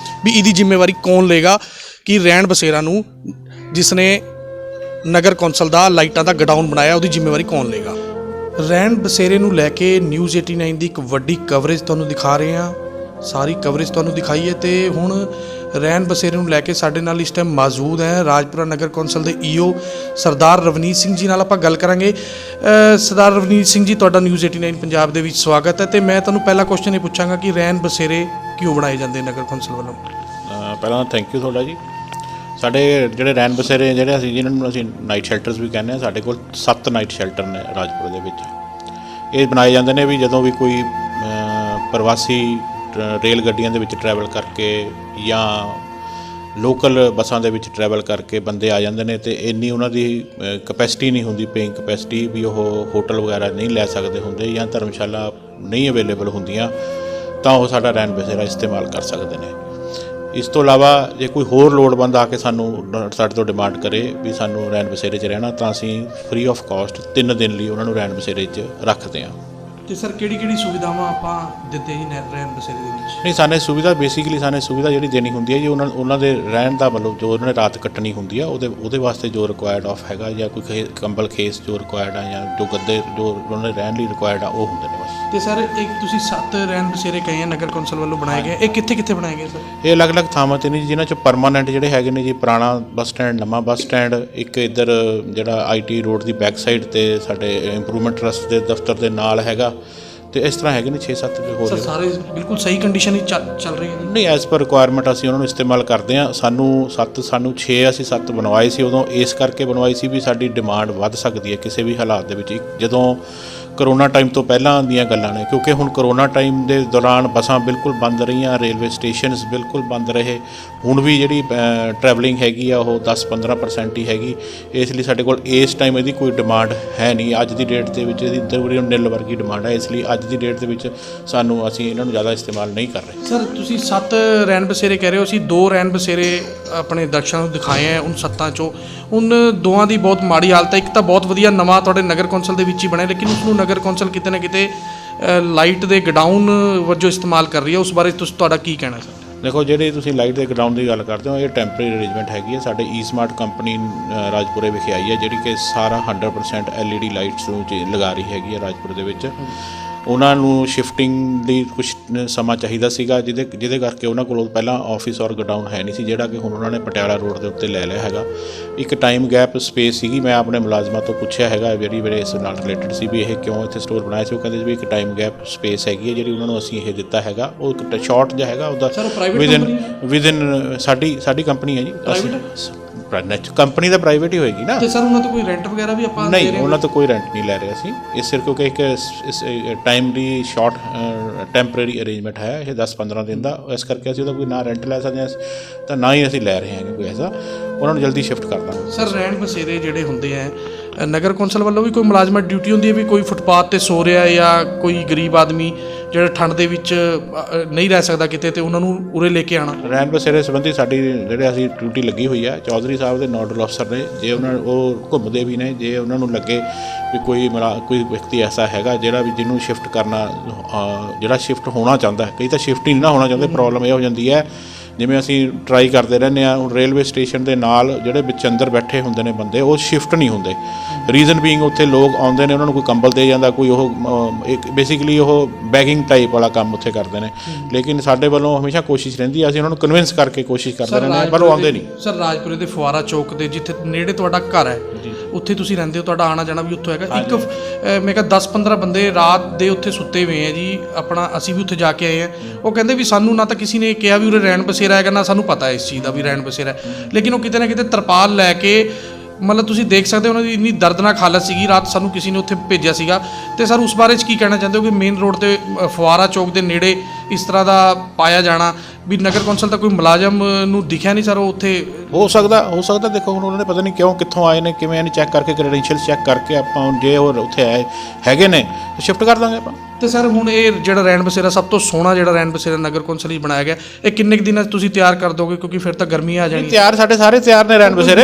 ਵੀ ਇਹਦੀ ਜ਼ਿੰਮੇਵਾਰੀ ਕੌਣ ਲਏਗਾ ਕਿ ਰੈਣ ਬਸੇਰਾ ਨੂੰ ਜਿਸ ਨੇ ਨਗਰ ਕੌਂਸਲ ਦਾ ਲਾਈਟਾਂ ਦਾ ਗਡਾਊਨ ਬਣਾਇਆ ਉਹਦੀ ਜ਼ਿੰਮੇਵਾਰੀ ਕੌਣ ਲਏਗਾ। ਰੈਣ ਬਸੇਰੇ ਨੂੰ ਲੈ ਕੇ ਨਿਊਜ਼ 89 ਦੀ ਇੱਕ ਵੱਡੀ ਕਵਰੇਜ ਤੁਹਾਨੂੰ ਦਿਖਾ ਰਹੇ ਹਾਂ, ਸਾਰੀ ਕਵਰੇਜ ਤੁਹਾਨੂੰ ਦਿਖਾਈ ਹੈ। ਤੇ ਹੁਣ ਰੈਣ ਬਸੇਰੇ ਨੂੰ ਲੈ ਕੇ ਸਾਡੇ ਨਾਲ ਇਸ ਟਾਈਮ ਮੌਜੂਦ ਹੈ ਰਾਜਪੁਰਾ ਨਗਰ ਕੌਂਸਲ ਦੇ ਈਓ ਸਰਦਾਰ ਰਵਨੀਤ ਸਿੰਘ ਜੀ, ਨਾਲ ਆਪਾਂ ਗੱਲ ਕਰਾਂਗੇ। ਸਰਦਾਰ ਰਵਨੀਤ ਸਿੰਘ ਜੀ, ਤੁਹਾਡਾ ਨਿਊਜ਼ 89 ਪੰਜਾਬ ਦੇ ਵਿੱਚ ਸਵਾਗਤ ਹੈ। ਤੇ ਮੈਂ ਤੁਹਾਨੂੰ ਪਹਿਲਾ ਕੁਐਸਚਨ ਇਹ ਪੁੱਛਾਂਗਾ ਕਿ ਰੈਣ ਬਸੇਰੇ ਕਿਉਂ ਬਣਾਏ ਜਾਂਦੇ ਨਗਰ ਕੌਂਸਲ ਵੱਲੋਂ? ਪਹਿਲਾਂ ਥੈਂਕ ਯੂ ਤੁਹਾਡਾ ਜੀ। ਸਾਡੇ ਜਿਹੜੇ ਰੈਣ ਬਸੇਰੇ ਜਿਹੜੇ ਅਸੀਂ ਜਿਹਨਾਂ ਨੂੰ ਅਸੀਂ ਨਾਈਟ ਸ਼ੈਲਟਰਸ ਵੀ ਕਹਿੰਦੇ ਹਾਂ, ਸਾਡੇ ਕੋਲ 7 ਨਾਈਟ ਸ਼ੈਲਟਰ ਨੇ ਰਾਜਪੁਰ ਦੇ ਵਿੱਚ। ਇਹ ਬਣਾਏ ਜਾਂਦੇ ਨੇ ਵੀ ਜਦੋਂ ਵੀ ਕੋਈ ਪ੍ਰਵਾਸੀ ਰੇਲ ਗੱਡੀਆਂ ਦੇ ਵਿੱਚ ਟਰੈਵਲ ਕਰਕੇ ਜਾਂ ਲੋਕਲ ਬੱਸਾਂ ਦੇ ਵਿੱਚ ਟਰੈਵਲ ਕਰਕੇ ਬੰਦੇ ਆ ਜਾਂਦੇ ਨੇ, ਤੇ ਇੰਨੀ ਉਹਨਾਂ ਦੀ ਕਪੈਸਿਟੀ ਨਹੀਂ ਹੁੰਦੀ, ਪੇਇੰਗ ਕਪੈਸਿਟੀ ਵੀ ਉਹ ਹੋਟਲ ਵਗੈਰਾ ਨਹੀਂ ਲੈ ਸਕਦੇ ਹੁੰਦੇ ਜਾਂ ਧਰਮਸ਼ਾਲਾ ਨਹੀਂ ਅਵੇਲੇਬਲ ਹੁੰਦੀਆਂ, ਤਾਂ ਉਹ ਸਾਡਾ ਰੈਣ ਬਸੇਰਾ ਇਸਤੇਮਾਲ ਕਰ ਸਕਦੇ ਨੇ। ਇਸ ਤੋਂ ਇਲਾਵਾ ਜੇ ਕੋਈ ਹੋਰ ਲੋੜਵੰਦ ਆ ਕੇ ਸਾਡੇ ਤੋਂ ਡਿਮਾਂਡ ਕਰੇ ਵੀ ਸਾਨੂੰ ਰੈਣ ਬਸੇਰੇ 'ਚ ਰਹਿਣਾ, ਤਾਂ ਅਸੀਂ ਫ੍ਰੀ ਆਫ ਕਾਸਟ 3 ਦਿਨ ਲਈ ਉਹਨਾਂ ਨੂੰ ਰੈਣ ਬਸੇਰੇ 'ਚ ਰੱਖਦੇ ਹਾਂ। ਤੇ ਸਰ ਕਿਹੜੀ ਸੁਵਿਧਾਵਾਂ ਆਪਾਂ ਦਿੱਤੇ ਜੀ ਰੈਣ ਬਸੇਰੇ ਦੇ ਵਿੱਚ? ਨਹੀਂ, ਸਾਨੂੰ ਸੁਵਿਧਾ ਜਿਹੜੀ ਦੇਣੀ ਹੁੰਦੀ ਹੈ ਜੀ, ਉਹਨਾਂ ਦੇ ਰਹਿਣ ਦਾ ਮਤਲਬ ਜੋ ਉਹਨਾਂ ਨੇ ਰਾਤ ਕੱਟਣੀ ਹੁੰਦੀ ਆ, ਉਹਦੇ ਵਾਸਤੇ ਜੋ ਰਿਕੁਆਇਰਡ ਆਫ ਹੈਗਾ, ਜਾਂ ਕੋਈ ਕੰਬਲ ਖੇਸ ਜੋ ਰਿਕੁਆਇਰਡ ਆ, ਜਾਂ ਜੋ ਗੱਦੇ ਜੋ ਉਹਨਾਂ ਦੇ ਰਹਿਣ ਲਈ ਰਿਕੁਆਇਰਡ ਆ, ਉਹ ਹੁੰਦੇ ਨੇ ਬਸ। ਤੇ ਸਰ ਇੱਕ ਤੁਸੀਂ 7 ਰੈਣ ਬਸੇਰੇ ਕਹੇ ਆ ਨਗਰ ਕੌਂਸਲ ਵੱਲੋਂ ਬਣਾਏ ਗਏ, ਇਹ ਕਿੱਥੇ ਬਣਾਏ ਗਏ ਸਰ? ਇਹ ਅਲੱਗ-ਅਲੱਗ ਥਾਵਾਂ 'ਤੇ ਨੇ ਜੀ, ਜਿਨ੍ਹਾਂ 'ਚ ਪਰਮਾਨੈਂਟ ਜਿਹੜੇ ਹੈਗੇ ਨੇ ਜੀ, ਪੁਰਾਣਾ ਬੱਸ ਸਟੈਂਡ, ਨਵਾਂ ਬੱਸ ਸਟੈਂਡ, ਇੱਕ ਇੱਧਰ ਜਿਹੜਾ IT road the back side 'ਤੇ ਸਾਡੇ ਇੰਪਰੂਵਮੈਂਟ ਟਰਸਟ ਦੇ ਦਫ਼ਤਰ ਦੇ ਨਾਲ ਹੈਗਾ, ਤੇ ਇਸ ਤਰ੍ਹਾਂ ਹੈਗੇ ਨੇ 6-7 ਹੋਰ। ਸਰ ਸਾਰੇ ਬਿਲਕੁਲ ਸਹੀ ਕੰਡੀਸ਼ਨ ਵਿੱਚ ਚੱਲ ਰਹੇ ਨੇ? ਨਹੀਂ, ਐਜ਼ ਪਰ ਰਿਕੁਆਇਰਮੈਂਟ ਅਸੀਂ ਉਹਨਾਂ ਨੂੰ ਇਸਤੇਮਾਲ ਕਰਦੇ ਹਾਂ। ਸਾਨੂੰ 6 ਅਸੀਂ 7 ਬਣਵਾਏ ਸੀ, ਉਦੋਂ ਇਸ ਕਰਕੇ ਬਣਵਾਈ ਸੀ ਵੀ ਸਾਡੀ ਡਿਮਾਂਡ ਵੱਧ ਸਕਦੀ ਹੈ ਕਿਸੇ ਵੀ ਹਾਲਾਤ ਦੇ ਵਿੱਚ, ਜਦੋਂ ਕਰੋਨਾ ਟਾਈਮ ਤੋਂ ਪਹਿਲਾਂ ਦੀਆਂ ਗੱਲਾਂ ਨੇ, ਕਿਉਂਕਿ ਹੁਣ ਕਰੋਨਾ ਟਾਈਮ ਦੇ ਦੌਰਾਨ ਬੱਸਾਂ ਬਿਲਕੁਲ ਬੰਦ ਰਹੀਆਂ, ਰੇਲਵੇ ਸਟੇਸ਼ਨਸ ਬਿਲਕੁਲ ਬੰਦ ਰਹੇ, ਹੁਣ ਵੀ ਜਿਹੜੀ ਟਰੈਵਲਿੰਗ ਹੈਗੀ ਆ ਉਹ 10-15% ਹੀ ਹੈਗੀ, ਇਸ ਲਈ ਸਾਡੇ ਕੋਲ ਇਸ ਟਾਈਮ ਇਹਦੀ ਕੋਈ ਡਿਮਾਂਡ ਹੈ ਨਹੀਂ। ਅੱਜ ਦੀ ਡੇਟ ਦੇ ਵਿੱਚ ਇਹਦੀ ਤਕਰੀਬਨ ਨਿਲ ਵਰਗੀ ਡਿਮਾਂਡ ਹੈ, ਇਸ ਲਈ ਅੱਜ ਦੀ ਡੇਟ ਦੇ ਵਿੱਚ ਅਸੀਂ ਇਹਨਾਂ ਨੂੰ ਜ਼ਿਆਦਾ ਇਸਤੇਮਾਲ ਨਹੀਂ ਕਰ ਰਹੇ। ਸਰ ਤੁਸੀਂ 7 ਰੈਣ ਬਸੇਰੇ ਕਹਿ ਰਹੇ ਹੋ, ਅਸੀਂ 2 ਰੈਣ ਬਸੇਰੇ ਆਪਣੇ ਦਰਸ਼ਕਾਂ ਨੂੰ ਦਿਖਾਏ ਆ, ਉਨ 7 ਚੋਂ ਉਨ 2 ਦੀ ਬਹੁਤ ਮਾੜੀ ਹਾਲਤ ਹੈ। ਇੱਕ ਤਾਂ ਬਹੁਤ ਵਧੀਆ ਨਵਾਂ ਤੁਹਾਡੇ ਨਗਰ ਕੌਂਸਲ ਦੇ ਵਿੱਚ ਹੀ ਬਣਿਆ, ਲੇਕਿਨ ਉਸ ਨੂੰ ਨਗਰ ਕੌਂਸਲ ਕਿਤੇ ਨਾ ਕਿਤੇ ਲਾਈਟ ਦੇ ਗਡਾਊਨ ਵਜੋਂ ਇਸਤੇਮਾਲ ਕਰ ਰਹੀ ਹੈ, ਉਸ ਬਾਰੇ ਤੁਹਾਡਾ ਕੀ ਕਹਿਣਾ ਸਰ? ਦੇਖੋ, ਜਿਹੜੀ ਤੁਸੀਂ ਲਾਈਟ ਦੇ ਗਡਾਊਨ ਦੀ ਗੱਲ ਕਰਦੇ ਹੋ, ਇਹ ਟੈਂਪਰੇਰੀ ਅਰੇਂਜਮੈਂਟ ਹੈਗੀ ਹੈ। ਸਾਡੇ ਈ-ਸਮਾਰਟ ਕੰਪਨੀ ਰਾਜਪੁਰੇ ਵਿਖੇ ਆਈ ਹੈ, ਜਿਹੜੀ ਕਿ ਸਾਰਾ 100% LED ਲਾਈਟਸ ਨੂੰ ਲਗਾ ਰਹੀ ਹੈਗੀ ਹੈ ਰਾਜਪੁਰ ਦੇ ਵਿੱਚ। ਉਹਨਾਂ ਨੂੰ ਸ਼ਿਫਟਿੰਗ ਲਈ ਕੁਝ ਸਮਾਂ ਚਾਹੀਦਾ ਸੀਗਾ, ਜਿਹਦੇ ਕਰਕੇ ਉਹਨਾਂ ਕੋਲ ਪਹਿਲਾਂ ਆਫਿਸ ਔਰ ਗੋਡਾਊਨ ਹੈ ਨਹੀਂ ਸੀ, ਜਿਹੜਾ ਕਿ ਹੁਣ ਉਹਨਾਂ ਨੇ ਪਟਿਆਲਾ ਰੋਡ ਦੇ ਉੱਤੇ ਲੈ ਲਿਆ ਹੈਗਾ। ਇੱਕ ਟਾਈਮ ਗੈਪ ਸਪੇਸ ਸੀਗੀ, ਮੈਂ ਆਪਣੇ ਮੁਲਾਜ਼ਮਾਂ ਤੋਂ ਪੁੱਛਿਆ ਹੈਗਾ ਜਿਹੜੇ ਇਸ ਨਾਲ ਰਿਲੇਟਡ ਸੀ ਵੀ ਇਹ ਕਿਉਂ ਇੱਥੇ ਸਟੋਰ ਬਣਾਇਆ ਸੀ। ਉਹ ਕਹਿੰਦੇ ਵੀ ਇੱਕ ਟਾਈਮ ਗੈਪ ਸਪੇਸ ਹੈਗੀ ਹੈ ਜਿਹੜੀ ਉਹਨਾਂ ਨੂੰ ਅਸੀਂ ਇਹ ਦਿੱਤਾ ਹੈਗਾ। ਉਹ ਇੱਕ ਸ਼ਾਰਟ ਜਿਹਾ ਹੈਗਾ ਉਹਦਾ ਵਿਦਿਨ ਸਾਡੀ ਕੰਪਨੀ ਹੈ ਜੀ। ਕੰਪਨੀ ਦਾ ਪ੍ਰਾਈਵੇਟ ਹੀ ਹੋਏਗੀ ਨਾ। ਤੇ ਸਰ ਉਹਨਾਂ ਤੋਂ ਕੋਈ ਰੈਂਟ ਵਗੈਰਾ ਵੀ ਆਪਾਂ ਨਹੀਂ, ਉਹਨਾਂ ਤੋਂ ਕੋਈ ਰੈਂਟ ਨਹੀਂ ਲੈ ਰਹੇ ਅਸੀਂ ਇਸ ਸਿਰ, ਕਿਉਂਕਿ ਇੱਕ ਟਾਈਮਲੀ ਸ਼ਾਰਟ ਟੈਂਪਰੇਰੀ ਅਰੇਂਜਮੈਂਟ ਹੈ ਇਹ 10-15 ਦਿਨ ਦਾ। ਇਸ ਕਰਕੇ ਅਸੀਂ ਉਹਦਾ ਕੋਈ ਨਾ ਰੈਂਟ ਲੈ ਸਕਦੇ ਹਾਂ ਤਾਂ ਨਾ ਹੀ ਅਸੀਂ ਲੈ ਰਹੇ ਹਾਂ ਕੋਈ ਐਸਾ। ਉਹਨਾਂ ਨੂੰ ਜਲਦੀ ਸ਼ਿਫਟ ਕਰ ਦਾਂਗੇ। ਸਰ ਰਹਿਣ ਬਸੇਰੇ ਜਿਹੜੇ ਹੁੰਦੇ ਆ ਨਗਰ ਕੌਂਸਲ ਵੱਲੋਂ ਵੀ ਕੋਈ ਮੁਲਾਜ਼ਮਾਂ ਡਿਊਟੀ ਹੁੰਦੀ ਹੈ ਵੀ ਕੋਈ ਫੁੱਟਪਾਥ ਤੇ ਸੋ ਰਿਹਾ ਜਾਂ ਕੋਈ ਗਰੀਬ ਆਦਮੀ ਜਿਹੜਾ ਠੰਡ ਦੇ ਵਿੱਚ ਨਹੀਂ ਰਹਿ ਸਕਦਾ ਕਿਤੇ, ਤੇ ਉਹਨਾਂ ਨੂੰ ਉਰੇ ਲੈ ਕੇ ਆਉਣਾ। ਰਹਿਣ ਬਸੇਰੇ ਸੰਬੰਧੀ ਸਾਡੀ ਜਿਹੜੇ ਅਸੀਂ ਡਿਊਟੀ ਲੱਗੀ ਹੋਈ ਹੈ, ਚੌਧਰੀ ਸਾਹਿਬ ਦੇ ਨੋਡਲ ਅਫਸਰ ਨੇ, ਜੇ ਉਹ ਘੁੰਮਦੇ ਵੀ ਨੇ, ਜੇ ਉਹਨਾਂ ਨੂੰ ਲੱਗੇ ਵੀ ਕੋਈ ਵਿਅਕਤੀ ਐਸਾ ਹੈਗਾ ਜਿਹੜਾ ਵੀ ਜਿਹਨੂੰ ਸ਼ਿਫਟ ਕਰਨਾ, ਜਿਹੜਾ ਸ਼ਿਫਟ ਹੋਣਾ ਚਾਹੁੰਦਾ ਹੈ, ਕਈ ਤਾਂ ਸ਼ਿਫਟ ਹੀ ਨਹੀਂ ਨਾ ਹੋਣਾ ਚਾਹੁੰਦੇ। ਪ੍ਰੋਬਲਮ ਇਹ ਹੋ ਜਾਂਦੀ ਹੈ ਜਿਵੇਂ ਅਸੀਂ ਟਰਾਈ ਕਰਦੇ ਰਹਿੰਦੇ ਹਾਂ, ਹੁਣ ਰੇਲਵੇ ਸਟੇਸ਼ਨ ਦੇ ਨਾਲ ਜਿਹੜੇ ਵਿੱਚ ਅੰਦਰ ਬੈਠੇ ਹੁੰਦੇ ਨੇ ਬੰਦੇ, ਉਹ ਸ਼ਿਫਟ ਨਹੀਂ ਹੁੰਦੇ। ਰੀਜ਼ਨ ਬੀਇੰਗ ਉੱਥੇ ਲੋਕ ਆਉਂਦੇ ਨੇ, ਉਹਨਾਂ ਨੂੰ ਕੋਈ ਕੰਬਲ ਦੇ ਜਾਂਦਾ, ਕੋਈ ਉਹ ਇੱਕ ਬੇਸਿਕਲੀ ਉਹ ਬੈਗਿੰਗ ਟਾਈਪ ਵਾਲਾ ਕੰਮ ਉੱਥੇ ਕਰਦੇ ਨੇ। ਲੇਕਿਨ ਸਾਡੇ ਵੱਲੋਂ ਹਮੇਸ਼ਾ ਕੋਸ਼ਿਸ਼ ਰਹਿੰਦੀ ਹੈ, ਅਸੀਂ ਉਹਨਾਂ ਨੂੰ ਕਨਵਿੰਸ ਕਰਕੇ ਕੋਸ਼ਿਸ਼ ਕਰਦੇ ਰਹਿੰਦੇ ਹਾਂ, ਪਰ ਉਹ ਆਉਂਦੇ ਨਹੀਂ। ਸਰ ਰਾਜਪੁਰੇ ਦੇ ਫੁਆਰਾ ਚੌਕ ਦੇ ਜਿੱਥੇ ਨੇੜੇ ਤੁਹਾਡਾ ਘਰ ਹੈ, ਉੱਥੇ ਤੁਸੀਂ ਰਹਿੰਦੇ ਹੋ, ਤੁਹਾਡਾ ਆਣਾ ਜਾਣਾ ਵੀ ਉੱਥੋਂ ਹੈਗਾ। ਇੱਕ ਮੈਂ ਕਿਹਾ 10-15 ਬੰਦੇ ਰਾਤ ਦੇ ਉੱਥੇ ਸੁੱਤੇ ਹੋਏ ਆ ਜੀ। ਆਪਣਾ ਅਸੀਂ ਵੀ ਉੱਥੇ ਜਾ ਕੇ ਆਏ ਹਾਂ। ਉਹ ਕਹਿੰਦੇ ਵੀ ਸਾਨੂੰ ਨਾ ਤਾਂ ਕਿਸੇ ਨੇ ਕਿਹਾ ਵੀ ਉਰੇ ਰਹਿਣ ਬਸੇਰਾ ਹੈਗਾ, ਨਾ ਸਾਨੂੰ ਪਤਾ ਇਸ ਚੀਜ਼ ਦਾ ਵੀ ਰਹਿਣ ਬਸੇਰਾ, ਲੇਕਿਨ ਉਹ ਕਿਤੇ ਨਾ ਕਿਤੇ ਤਰਪਾਲ ਲੈ ਕੇ, ਮਤਲਬ ਤੁਸੀਂ ਦੇਖ ਸਕਦੇ ਹੋ ਉਹਨਾਂ ਦੀ ਇੰਨੀ ਦਰਦਨਾਕ ਹਾਲਤ ਸੀਗੀ। ਰਾਤ ਸਾਨੂੰ ਕਿਸੇ ਨੇ ਉੱਥੇ ਭੇਜਿਆ ਸੀਗਾ। ਤੇ ਸਰ ਉਸ ਬਾਰੇ 'ਚ ਕੀ ਕਹਿਣਾ ਚਾਹੁੰਦੇ ਹੋ ਕਿ ਮੇਨ ਰੋਡ ਤੇ ਫੁਆਰਾ ਚੌਕ ਦੇ ਨੇੜੇ ਇਸ ਤਰ੍ਹਾਂ ਦਾ ਪਾਇਆ ਜਾਣਾ ਵੀ ਨਗਰ ਕੌਂਸਲ ਦਾ ਕੋਈ ਮੁਲਾਜ਼ਮ ਨੂੰ ਦਿਖਿਆ ਨਹੀਂ ਸਰ ਉਹ ਉੱਥੇ? ਹੋ ਸਕਦਾ ਦੇਖੋ ਹੁਣ ਉਹਨਾਂ ਨੇ ਪਤਾ ਨਹੀਂ ਕਿੱਥੋਂ ਆਏ ਨੇ, ਕਿਵੇਂ ਇਹਨੇ ਚੈੱਕ ਕਰਕੇ ਕ੍ਰੈਡੈਂਸ਼ੀਅਲਸ ਚੈੱਕ ਕਰਕੇ ਆਪਾਂ ਜੇ ਉਹ ਉੱਥੇ ਆਏ ਹੈਗੇ ਨੇ ਤਾਂ ਸ਼ਿਫਟ ਕਰ ਦਾਂਗੇ ਆਪਾਂ। ਤੇ ਸਰ ਹੁਣ ਇਹ ਜਿਹੜਾ ਰਹਿਣ ਬਸੇਰਾ ਸਭ ਤੋਂ ਸੋਹਣਾ ਜਿਹੜਾ ਰਹਿਣ ਬਸੇਰਾ ਨਗਰ ਕੌਂਸਲ ਹੀ ਬਣਾਇਆ ਗਿਆ, ਇਹ ਕਿੰਨੇ ਕੁ ਦਿਨਾਂ 'ਚ ਤੁਸੀਂ ਤਿਆਰ ਕਰ ਦੋਗੇ? ਕਿਉਂਕਿ ਫਿਰ ਤਾਂ ਗਰਮੀ ਆ ਜਾਣੀ। ਤਿਆਰ ਸਾਡੇ ਸਾਰੇ ਤਿਆਰ ਨੇ ਰਹਿਣ ਬਸੇਰੇ।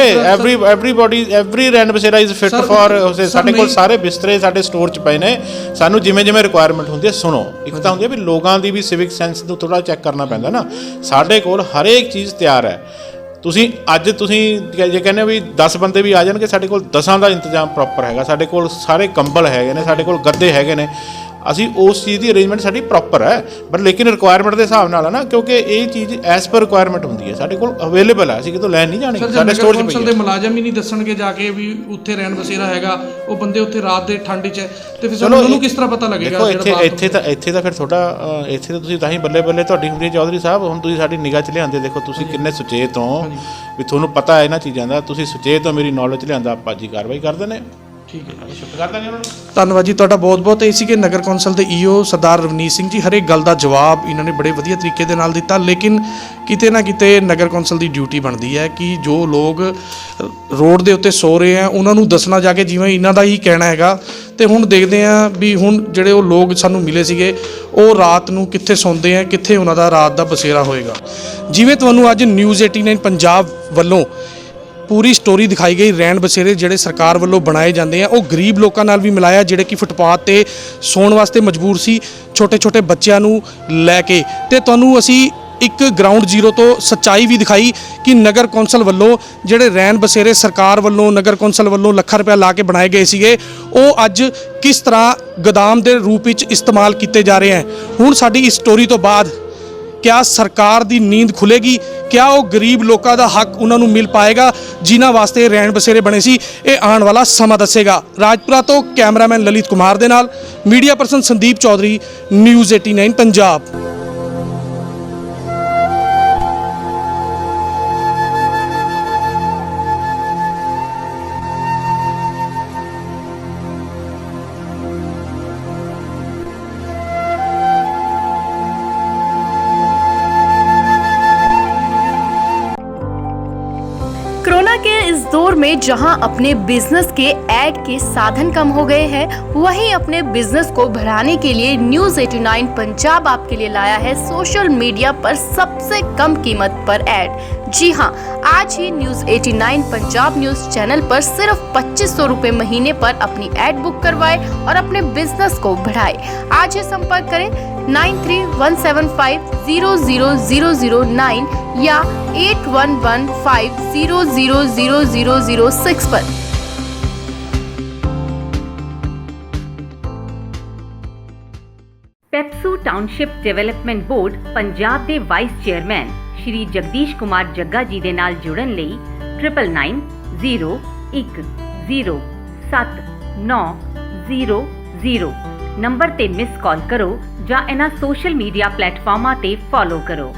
ਐਵਰੀ ਰਹਿਣ ਬਸੇਰਾ ਇਜ਼ ਫਿਟ ਫॉर। ਸਾਡੇ ਕੋਲ ਸਾਰੇ ਬਿਸਤਰੇ ਸਾਡੇ ਸਟੋਰ 'ਚ ਪਏ ਨੇ। ਸਾਨੂੰ ਜਿਵੇਂ ਰਿਕੁਆਇਰਮੈਂਟ ਹੁੰਦੀ ਹੈ, ਸੁਣੋ, ਇੱਕ ਤਾਂ ਹੁੰਦੀ ਹੈ ਵੀ ਲੋਕਾਂ ਦੀ ਵੀ ਸਿਵਿਕ ਸੈਂਸ ਨੂੰ ਥੋੜ੍ਹਾ ਚੈੱਕ ਕਰਨਾ ਪੈਂਦਾ ਨਾ। ਸਾਡੇ ਕੋਲ ਹਰੇਕ ਚੀਜ਼ ਤਿਆਰ ਹੈ। ਤੁਸੀਂ ਜੇ ਕਹਿੰਦੇ ਹੋ ਵੀ 10 ਬੰਦੇ ਵੀ ਆ ਜਾਣਗੇ, ਸਾਡੇ ਕੋਲ 10 ਦਾ ਇੰਤਜ਼ਾਮ ਪ੍ਰੋਪਰ ਹੈਗਾ। ਸਾਡੇ ਕੋਲ ਸਾਰੇ ਕੰਬਲ ਹੈਗੇ ਨੇ, ਸਾਡੇ ਕੋਲ ਗੱਦੇ ਹੈਗੇ ਨੇ। ਅਸੀਂ ਉਸ ਚੀਜ਼ ਦੀ ਅਰੇਂਜਮੈਂਟ ਸਾਡੀ ਪ੍ਰੋਪਰ ਹੈ, ਬਟ ਲੇਕਿਨ ਰਿਕੁਆਇਰਮੈਂਟ ਦੇ ਹਿਸਾਬ ਨਾਲ ਹੈ ਨਾ, ਕਿਉਂਕਿ ਇਹ ਚੀਜ਼ ਐਸ ਪਰ ਰਿਕੁਆਇਰਮੈਂਟ ਹੁੰਦੀ ਹੈ। ਸਾਡੇ ਕੋਲ ਅਵੇਲੇਬਲ ਹੈ, ਅਸੀਂ ਕਿਤੋਂ ਲੈਣ ਨਹੀਂ ਜਾਣੀ, ਸਾਡੇ ਸਟੋਰ 'ਚ ਪਈ ਹੈ। ਕੌਂਸਲ ਦੇ ਮੁਲਾਜ਼ਮ ਹੀ ਨਹੀਂ ਦੱਸਣਗੇ ਜਾ ਕੇ ਵੀ ਉੱਥੇ ਰਹਿਣ ਬਸੇਰਾ ਹੈਗਾ, ਉਹ ਬੰਦੇ ਉੱਥੇ ਰਾਤ ਦੇ ਠੰਡ 'ਚ ਹੈ, ਤੇ ਫਿਰ ਤੁਹਾਨੂੰ ਕਿਸ ਤਰ੍ਹਾਂ ਪਤਾ ਲੱਗੇਗਾ? ਦੇਖੋ ਇੱਥੇ ਤਾਂ ਫਿਰ ਤੁਹਾਡਾ ਇੱਥੇ ਤਾਂ ਤੁਸੀਂ ਤਾਂ ਹੀ ਬੱਲੇ ਤੁਹਾਡੀ ਹੁੰਦੀ ਹੈ ਚੌਧਰੀ ਸਾਹਿਬ। ਹੁਣ ਤੁਸੀਂ ਸਾਡੀ ਨਿਗਾਹ 'ਚ ਲਿਆਂਦੇ, ਦੇਖੋ ਤੁਸੀਂ ਕਿੰਨੇ ਸੁਚੇਤ ਹੋ ਵੀ ਤੁਹਾਨੂੰ ਪਤਾ ਹੈ ਇਹਨਾਂ ਚੀਜ਼ਾਂ ਦਾ, ਤੁਸੀਂ ਸੁਚੇਤ ਹੋ, ਮੇਰੀ ਨੌਲੇਜ ਲਿਆਂਦਾ, ਆਪਾਂ ਜੀ ਕਾਰਵਾਈ ਕਰ ਦਿੰਦੇ। ਠੀਕ ਹੈ, ਸ਼ਿਫਟ ਕਰ ਦਾਂਗੇ ਉਹਨਾਂ ਨੂੰ। ਧੰਨਵਾਦ ਜੀ ਤੁਹਾਡਾ ਬਹੁਤ-ਬਹੁਤ। ਇਹ ਸੀ ਕਿ ਨਗਰ ਕੌਂਸਲ ਦੇ ਈਓ ਸਰਦਾਰ ਰਵਨੀਤ ਸਿੰਘ ਜੀ, ਹਰੇਕ ਗੱਲ ਦਾ ਜਵਾਬ ਇਹਨਾਂ ਨੇ ਬੜੇ ਵਧੀਆ ਤਰੀਕੇ ਦੇ ਨਾਲ ਦਿੱਤਾ। ਲੇਕਿਨ ਕਿਤੇ ਨਾ ਕਿਤੇ ਨਗਰ ਕੌਂਸਲ ਦੀ ਡਿਊਟੀ ਬਣਦੀ ਹੈ ਕਿ ਜੋ ਲੋਕ ਰੋਡ ਦੇ ਉੱਤੇ ਸੋ ਰਹੇ ਆ ਉਹਨਾਂ ਨੂੰ ਦੱਸਣਾ ਜਾ ਕੇ, ਜਿਵੇਂ ਇਹਨਾਂ ਦਾ ਹੀ ਕਹਿਣਾ ਹੈਗਾ। ਤੇ ਹੁਣ ਦੇਖਦੇ ਹਾਂ ਵੀ ਹੁਣ ਜਿਹੜੇ ਉਹ ਲੋਕ ਸਾਨੂੰ ਮਿਲੇ ਸੀਗੇ ਉਹ ਰਾਤ ਨੂੰ ਕਿੱਥੇ ਸੌਂਦੇ ਆ, ਕਿੱਥੇ ਉਹਨਾਂ ਦਾ ਰਾਤ ਦਾ ਬਸੇਰਾ ਹੋਏਗਾ। ਜਿਵੇਂ ਤੁਹਾਨੂੰ ਅੱਜ ਨਿਊਜ਼ 89 ਪੰਜਾਬ ਵੱਲੋਂ ਪੂਰੀ ਸਟੋਰੀ ਦਿਖਾਈ ਗਈ, ਰਹਿਣ ਬਸੇਰੇ ਜਿਹੜੇ ਸਰਕਾਰ ਵੱਲੋਂ ਬਣਾਏ ਜਾਂਦੇ ਆ ਉਹ ਗਰੀਬ ਲੋਕਾਂ ਨਾਲ ਵੀ ਮਿਲਾਇਆ ਜਿਹੜੇ ਕਿ ਫੁੱਟਪਾਥ ਤੇ ਸੌਣ ਵਾਸਤੇ ਮਜਬੂਰ ਸੀ, ਛੋਟੇ ਬੱਚਿਆਂ ਨੂੰ ਲੈ ਕੇ। ਤੇ ਤੁਹਾਨੂੰ ਅਸੀਂ ਇੱਕ ਗਰਾਊਂਡ ਜ਼ੀਰੋ ਤੋਂ ਸੱਚਾਈ ਵੀ ਦਿਖਾਈ ਕਿ ਨਗਰ ਕੌਂਸਲ ਵੱਲੋਂ ਜਿਹੜੇ ਰਹਿਣ ਬਸੇਰੇ ਸਰਕਾਰ ਵੱਲੋਂ ਨਗਰ ਕੌਂਸਲ ਵੱਲੋਂ ਲੱਖਾਂ ਰੁਪਏ ਲਾ ਕੇ ਬਣਾਏ ਗਏ ਸੀਗੇ, ਉਹ ਅੱਜ ਕਿਸ ਤਰ੍ਹਾਂ ਗੋਦਾਮ ਦੇ ਰੂਪ ਵਿੱਚ ਇਸਤੇਮਾਲ ਕੀਤੇ ਜਾ ਰਹੇ ਹਨ। ਹੁਣ ਸਾਡੀ ਇਸ ਸਟੋਰੀ ਤੋਂ ਬਾਅਦ ਕਿਆ ਸਰਕਾਰ ਦੀ ਨੀਂਦ ਖੁੱਲੇਗੀ? ਕਿਆ ਉਹ ਗਰੀਬ ਲੋਕਾਂ ਦਾ ਹੱਕ ਉਹਨਾਂ ਨੂੰ ਮਿਲ ਪਾਏਗਾ ਜਿਨ੍ਹਾਂ ਵਾਸਤੇ ਰਹਿਣ ਬਸੇਰੇ ਬਣੇ ਸੀ? ਇਹ ਆਉਣ ਵਾਲਾ ਸਮਾਂ ਦੱਸੇਗਾ। ਰਾਜਪੁਰਾ ਤੋਂ ਕੈਮਰਾਮੈਨ ਲਲਿਤ ਕੁਮਾਰ ਦੇ ਨਾਲ media person Sandeep Chaudhary, news 89 Punjab. Corona के इस दौर में जहां अपने बिजनेस के ऐड के साधन कम हो गए हैं, वहीं अपने बिजनेस को बढ़ाने के लिए न्यूज़ 89 पंजाब आपके लिए लाया है सोशल मीडिया पर सबसे कम कीमत पर ऐड। जी हां, आज ही न्यूज़ 89 पंजाब न्यूज़ चैनल पर सिर्फ 2500 रुपए महीने पर अपनी ऐड बुक करवाएं और अपने बिजनेस को बढ़ाएं। आज ही संपर्क करें 9317500009 या 8115000006 पर। ਟਾਊਨਸ਼ਿਪ ਡਿਵੈਲਪਮੈਂਟ ਬੋਰਡ ਪੰਜਾਬ ਦੇ ਵਾਈਸ ਚੇਅਰਮੈਨ ਸ਼੍ਰੀ ਜਗਦੀਸ਼ ਕੁਮਾਰ ਜੱਗਾ ਜੀ ਦੇ ਨਾਲ ਜੁੜਨ ਲਈ 9990107900 ਨੰਬਰ ਤੇ ਮਿਸ ਕਾਲ ਕਰੋ ਜਾਂ ਇਹਨਾਂ ਸੋਸ਼ਲ ਮੀਡੀਆ ਪਲੇਟਫਾਰਮਾਂ ਤੇ ਫੋਲੋ ਕਰੋ।